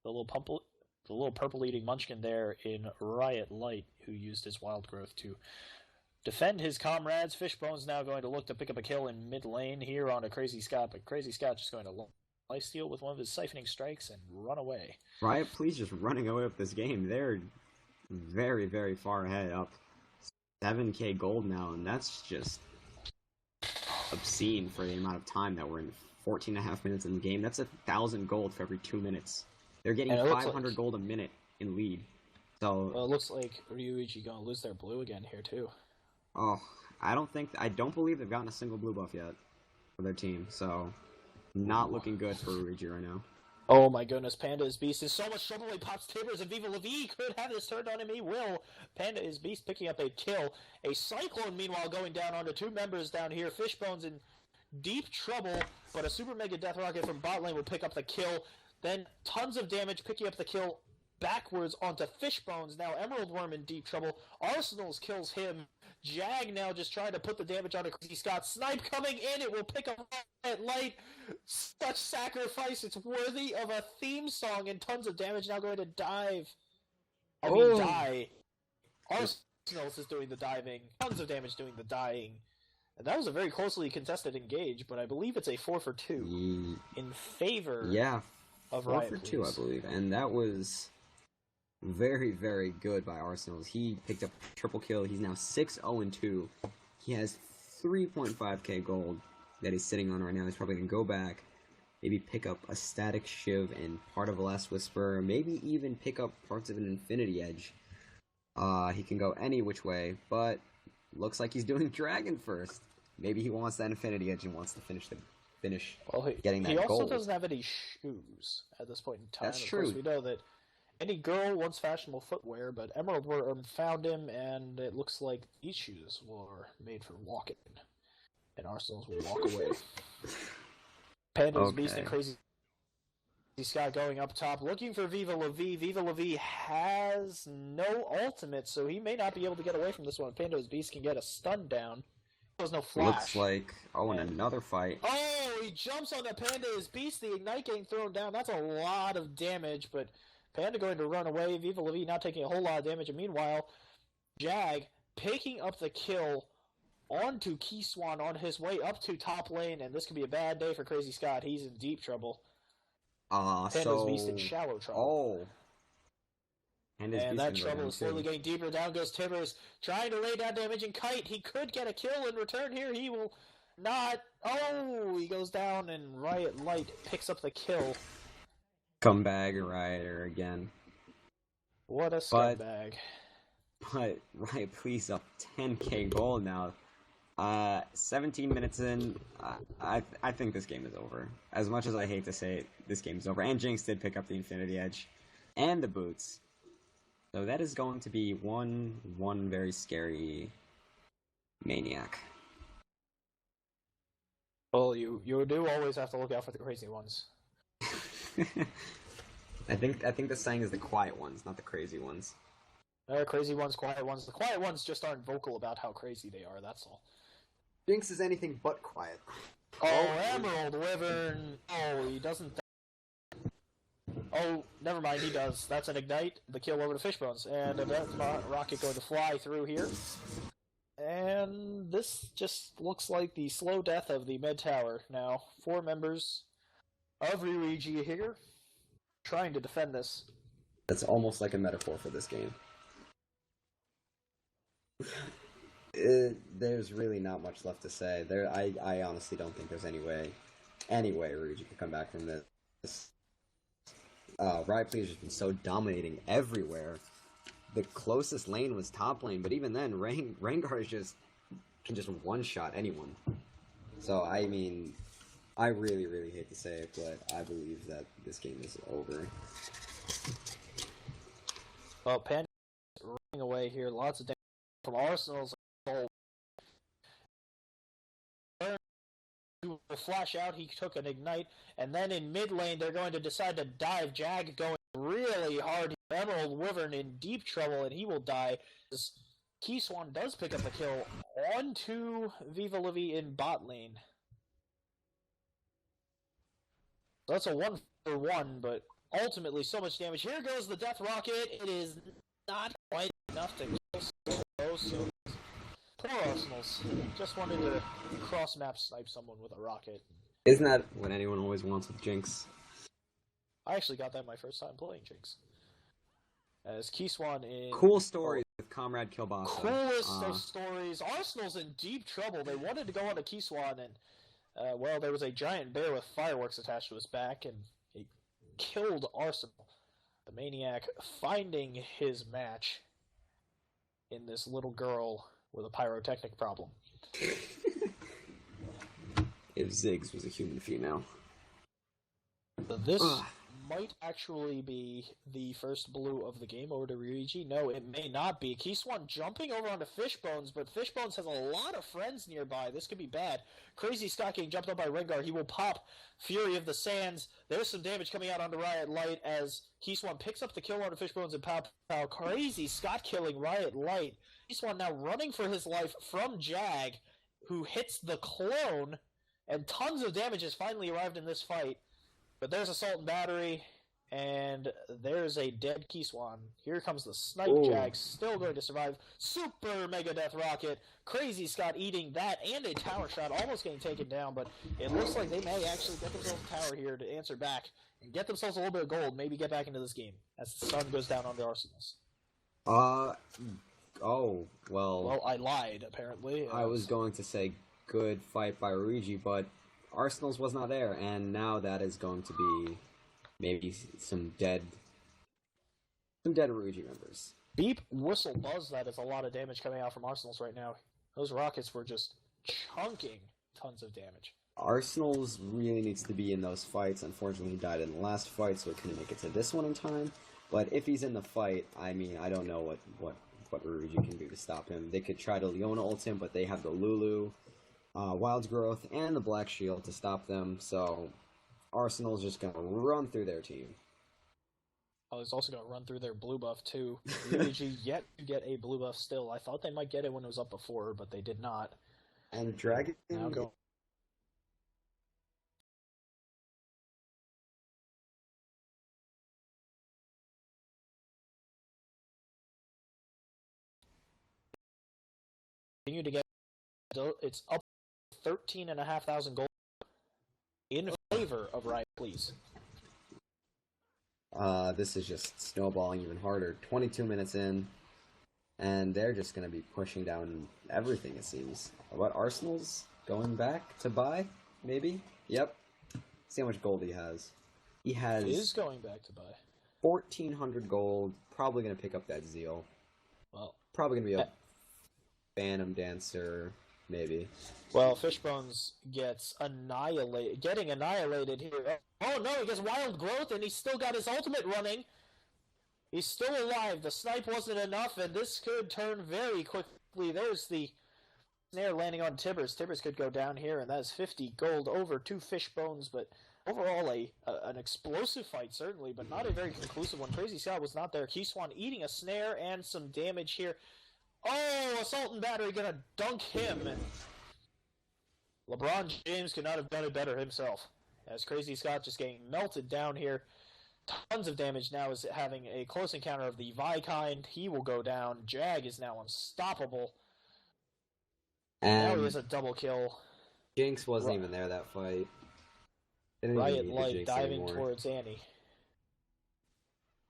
The little purple-eating Munchkin there in Riot Light, who used his wild growth to defend his comrades. Fishbone's now going to look to pick up a kill in mid lane here on a Crazy Scott, but Crazy Scott just going to lifesteal with one of his siphoning strikes and run away. Riot, please just running away with this game. They're very, very far ahead, up 7k gold now, and that's just obscene for the amount of time that we're in. 14.5 minutes in the game. That's 1,000 gold for every 2 minutes. They're getting 500 gold a minute in lead. So well, it looks like Ryuichi gonna lose their blue again here too. Oh, I don't believe they've gotten a single blue buff yet for their team, so not looking good for Ryuichi right now. Oh my goodness, Panda's Beast is so much trouble. He pops Tibbers, and Viva La Vie could have this turned on him. He will. Panda's Beast picking up a kill. A Cyclone, meanwhile, going down onto 2 members down here. Fishbone's in deep trouble, but a Super Mega Death Rocket from bot lane will pick up the kill. Then tons of damage picking up the kill backwards onto Fishbones. Now Emerald Worm in deep trouble. Arsenals kills him. Jag now just trying to put the damage onto Crazy Scott. Snipe coming in. It will pick up at light. Such sacrifice. It's worthy of a theme song, and tons of damage now going to dive. Die. Arsenals is doing the diving. Tons of damage doing the dying. And that was a very closely contested engage, but I believe it's a 4-for-2 in favor of Riot. 4-for-2, I believe. And that was very, very good by Arsenals. He picked up a triple kill. He's now 6-0-2. He has 3.5k gold that he's sitting on right now. He's probably going to go back, maybe pick up a Static Shiv and part of a Last Whisper, maybe even pick up parts of an Infinity Edge. He can go any which way, but looks like he's doing Dragon first. Maybe he wants that Infinity Edge and wants to finish getting that gold. He also doesn't have any shoes at this point in time. That's true. Of course, we know that any girl wants fashionable footwear, but Emerald Worm found him, and it looks like these shoes were made for walking. And Arsenals will walk away. Panda's Beast and Crazy Scott going up top, looking for Viva La Vie. Viva La Vie has no ultimate, so he may not be able to get away from this one. Panda's Beast can get a stun down. There's no flash. Looks like, and another fight. Oh, he jumps on the Panda's Beast. The Ignite getting thrown down. That's a lot of damage, but Panda going to run away. Viva La Vie not taking a whole lot of damage. And meanwhile, Jag picking up the kill onto Keyswan on his way up to top lane, and this could be a bad day for Crazy Scott. He's in deep trouble. Panda's Beast in shallow trouble. And that trouble is slowly getting deeper. Down goes Tibbers, trying to lay down damage, and Kite, he could get a kill in return here. He will not. Oh, he goes down, and Riot Light picks up the kill. Scumbag Riot again. What a scumbag. But Riot, please, up 10k gold now. 17 minutes in, I think this game is over. As much as I hate to say it, this game is over. And Jinx did pick up the Infinity Edge and the boots. So that is going to be one very scary Maniac. Well, you do always have to look out for the crazy ones. I think the saying is the quiet ones, not the crazy ones. There are crazy ones, quiet ones. The quiet ones just aren't vocal about how crazy they are, that's all. Jinx is anything but quiet. Oh, Emerald Wyvern! Oh, he doesn't... Oh, never mind, he does. That's an Ignite, the kill over the Fishbones. And a Death Rocket going to fly through here. And this just looks like the slow death of the Med Tower. Now, 4 members of Ryuigi here, trying to defend this. That's almost like a metaphor for this game. There's really not much left to say. I honestly don't think there's any way Ryuigi could come back from this. Riot Police has been so dominating everywhere. The closest lane was top lane, but even then, Rengar can just one-shot anyone. So, I mean, I really, really hate to say it, but I believe that this game is over. Well, Panda running away here. Lots of damage from Arsenal's goal. To flash out, he took an Ignite, and then in mid lane, they're going to decide to dive. Jag going really hard. Emerald Wyvern in deep trouble, and he will die. Keyswan does pick up a kill onto Viva Livy in bot lane. So that's a 1-for-1, but ultimately so much damage. Here goes the Death Rocket. It is not quite enough to kill so poor Arsenals. Just wanted to cross-map snipe someone with a rocket. Isn't that what anyone always wants with Jinx? I actually got that my first time playing Jinx. As Keyswan in... Cool story with Comrade Kilbasa. Coolest of stories. Arsenal's in deep trouble. They wanted to go on to Keyswan, and, well, there was a giant bear with fireworks attached to his back, and he killed Arsenal. The Maniac finding his match in this little girl with a pyrotechnic problem. If Ziggs was a human female. This might actually be the first blue of the game over to Ryuigi. No, it may not be. Keyswan jumping over onto Fishbones, but Fishbones has a lot of friends nearby. This could be bad. Crazy Scott getting jumped up by Rengar. He will pop Fury of the Sands. There's some damage coming out onto Riot Light as Keyswan picks up the kill onto Fishbones and Pow. Crazy Scott killing Riot Light. Keyswan now running for his life from Jag, who hits the clone, and tons of damage has finally arrived in this fight. But there's Assault and Battery, and there's a dead Keyswan. Here comes the Snipe. Jag, still going to survive. Super Mega Death Rocket. Crazy Scott eating that and a tower shot, almost getting taken down, but it looks like they may actually get themselves a tower here to answer back and get themselves a little bit of gold, maybe get back into this game as the sun goes down on the Arsenals. Well, I lied, apparently. I was going to say good fight by Ryuigi, but Arsenal's was not there, and now that is going to be maybe some dead Ryuigi members. Beep, whistle, buzz, that is a lot of damage coming out from Arsenal's right now. Those rockets were just chunking tons of damage. Arsenal's really needs to be in those fights. Unfortunately, he died in the last fight, so he couldn't make it to this one in time. But if he's in the fight, I mean, I don't know what Ryuigi can do to stop him. They could try to Leona ult him, but they have the Lulu, Wild's Growth, and the Black Shield to stop them, so Arsenal's just going to run through their team. Oh, he's also going to run through their blue buff, too. Ryuigi yet to get a blue buff still. I thought they might get it when it was up before, but they did not. And Dragon... Now go... Continue to get... It's up 13,500 gold in favor of Riot Please. This is just snowballing even harder. 22 minutes in, and they're just going to be pushing down everything, it seems. What, Arsenal's going back to buy? Maybe? Yep. See how much gold he has. He is going back to buy. 1,400 gold. Probably going to pick up that Zeal. Well, probably going to be a Phantom Dancer, maybe. Well, Fishbones gets getting annihilated here. Oh no, he gets Wild Growth, and he's still got his ultimate running. He's still alive. The snipe wasn't enough, and this could turn very quickly. There's the snare landing on Tibbers. Tibbers could go down here, and that is 50 gold over to Fishbones, but overall an explosive fight, certainly, but not a very conclusive one. Crazy Scott was not there. Keyswan eating a snare and some damage here. Oh, Assault and Battery gonna dunk him. LeBron James could not have done it better himself. As Crazy Scott just getting melted down here. Tons of damage now is having a close encounter of the Vi kind. He will go down. Jag is now unstoppable. Now he And has a double kill. Jinx wasn't even there that fight. Didn't even Riot need the Light Jinx diving anymore. towards Annie.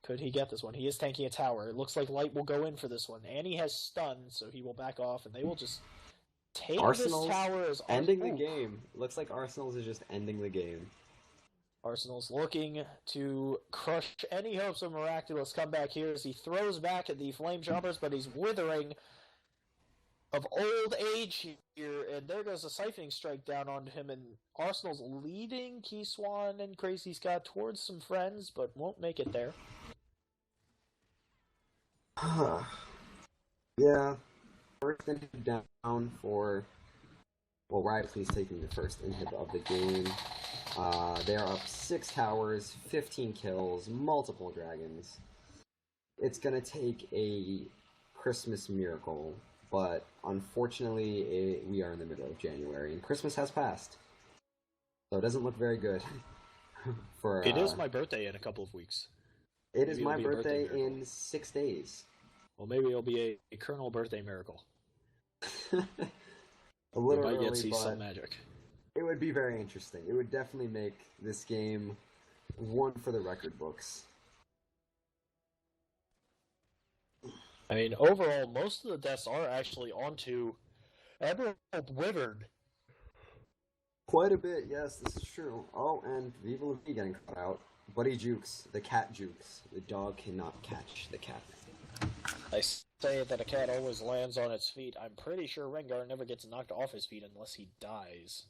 Could he get this one? He is tanking a tower. It looks like Light will go in for this one. Annie has stun, so he will back off, and they will just take Arsenal's this tower as ending the game. Looks like Arsenal's is just ending the game. Arsenal's looking to crush any hopes of miraculous comeback here as he throws back at the Flame Choppers, but he's withering of old age here, and there goes a siphoning strike down onto him, and Arsenal's leading Keyswan and Crazy Scott towards some friends, but won't make it there. Yeah. First inhib down for... Well, Riot Please taking the first inhib of the game. They are up 6 towers, 15 kills, multiple dragons. It's gonna take a Christmas miracle, but unfortunately we are in the middle of January, and Christmas has passed. So it doesn't look very good. For It is my birthday in a couple of weeks. It is Maybe my it'll be a birthday birthday miracle. in 6 days. Well, maybe it'll be a Colonel birthday miracle. A We little might early, yet see but some magic. it would be very interesting. It would definitely make this game one for the record books. I mean, overall, most of the deaths are actually onto Emerald Wyvern. Quite a bit, yes, this is true. Oh, and Viva La Vie getting caught out. Buddy jukes, the cat jukes. The dog cannot catch the cat. I say that a cat always lands on its feet. I'm pretty sure Rengar never gets knocked off his feet unless he dies.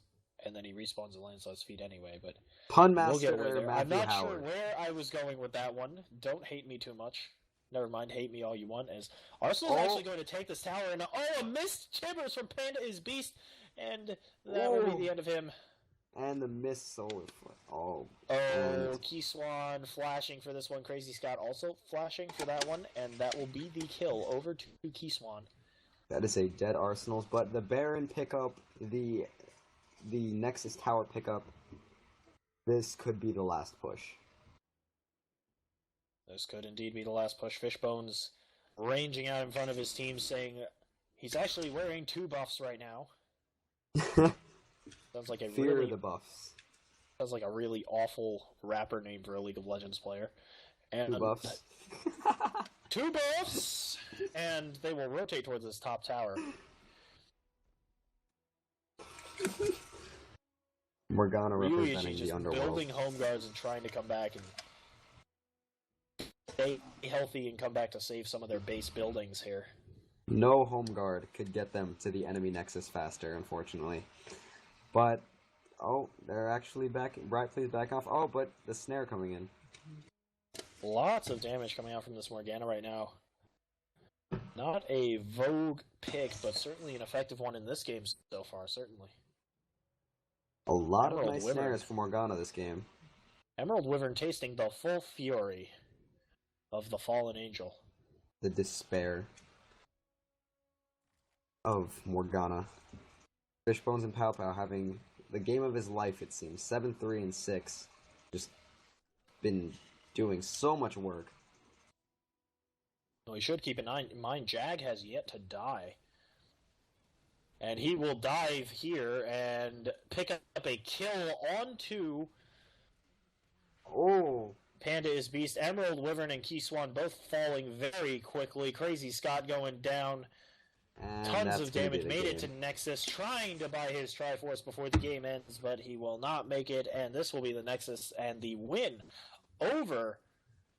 And then he respawns and lands on his feet anyway, but Pun we'll master get away there. I'm Matthew not sure Howard. where I was going with that one. Don't hate me too much. Never mind, hate me all you want, as Arsenal's Oh. actually going to take this tower, and a missed Chibbers from Panda is Beast, and that will Oh. be the end of him. And the missed solar flip. Oh. Oh, And Keyswan flashing for this one. Crazy Scott also flashing for that one, and that will be the kill over to Keyswan. that is a dead Arsenals, but the Baron pickup, the Nexus Tower pickup, this could be the last push. This could indeed be the last push. Fishbones ranging out in front of his team, saying he's actually wearing 2 buffs right now. Sounds like a Fear really the buffs. sounds like a really awful rapper name for a League of Legends player. And 2 buffs. 2 buffs, and they will rotate towards this top tower. Morgana representing Ryuichi the just underworld. building home guards and trying to come back and stay healthy and come back to save some of their base buildings here. No home guard could get them to the enemy nexus faster, unfortunately. But, oh, they're actually back. Right, please back off. Oh, but the snare coming in. Lots of damage coming out from this Morgana right now. Not a Vogue pick, but certainly an effective one in this game so far, certainly. A lot of Emerald nice Wyvern. snares for Morgana this game. Emerald Wyvern tasting the full fury of the Fallen Angel. The despair of Morgana. Fishbones and Pow Pow having the game of his life, it seems. 7-3 and 6. Just been doing so much work. We should keep in mind, Jag has yet to die. And he will dive here and pick up a kill onto Oh, Panda is Beast. Emerald Wyvern and Keyswan both falling very quickly. Crazy Scott going down. and Tons that's of gonna be damage. the Made it to game. Nexus, trying to buy his Triforce before the game ends, but he will not make it, and this will be the Nexus and the win over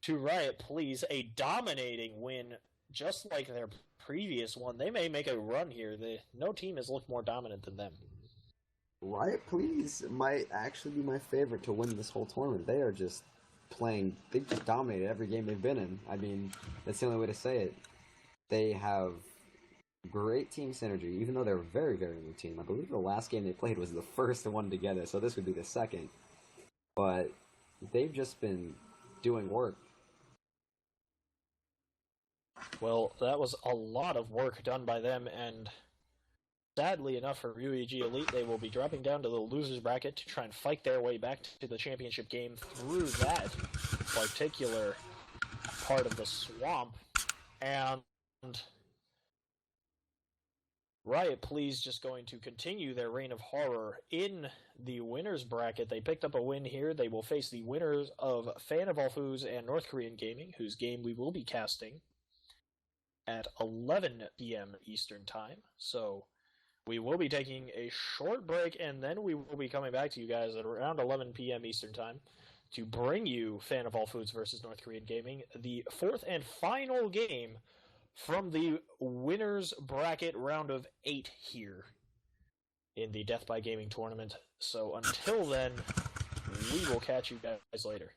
to Riot Please. A dominating win, just like their previous one. They may make a run here. No team has looked more dominant than them. Riot Please might actually be my favorite to win this whole tournament. They are just playing, they just dominated every game they've been in. I mean, that's the only way to say it. They have great team synergy, even though they're a very, very new team. I believe the last game they played was the first one together, so this would be the second. but they've just been doing work. Well, that was a lot of work done by them, and sadly enough for UEG Elite, they will be dropping down to the losers bracket to try and fight their way back to the championship game through that particular part of the swamp. And Riot Please just going to continue their reign of horror in the winners bracket. They picked up a win here. They will face the winners of Fan of All Foods and North Korean Gaming, whose game we will be casting at 11 p.m. Eastern Time. So we will be taking a short break, and then we will be coming back to you guys at around 11 p.m. Eastern Time to bring you Fan of All Foods versus North Korean Gaming, the fourth and final game from the winners bracket round of 8 here in the Death by Gaming tournament. So until then, we will catch you guys later.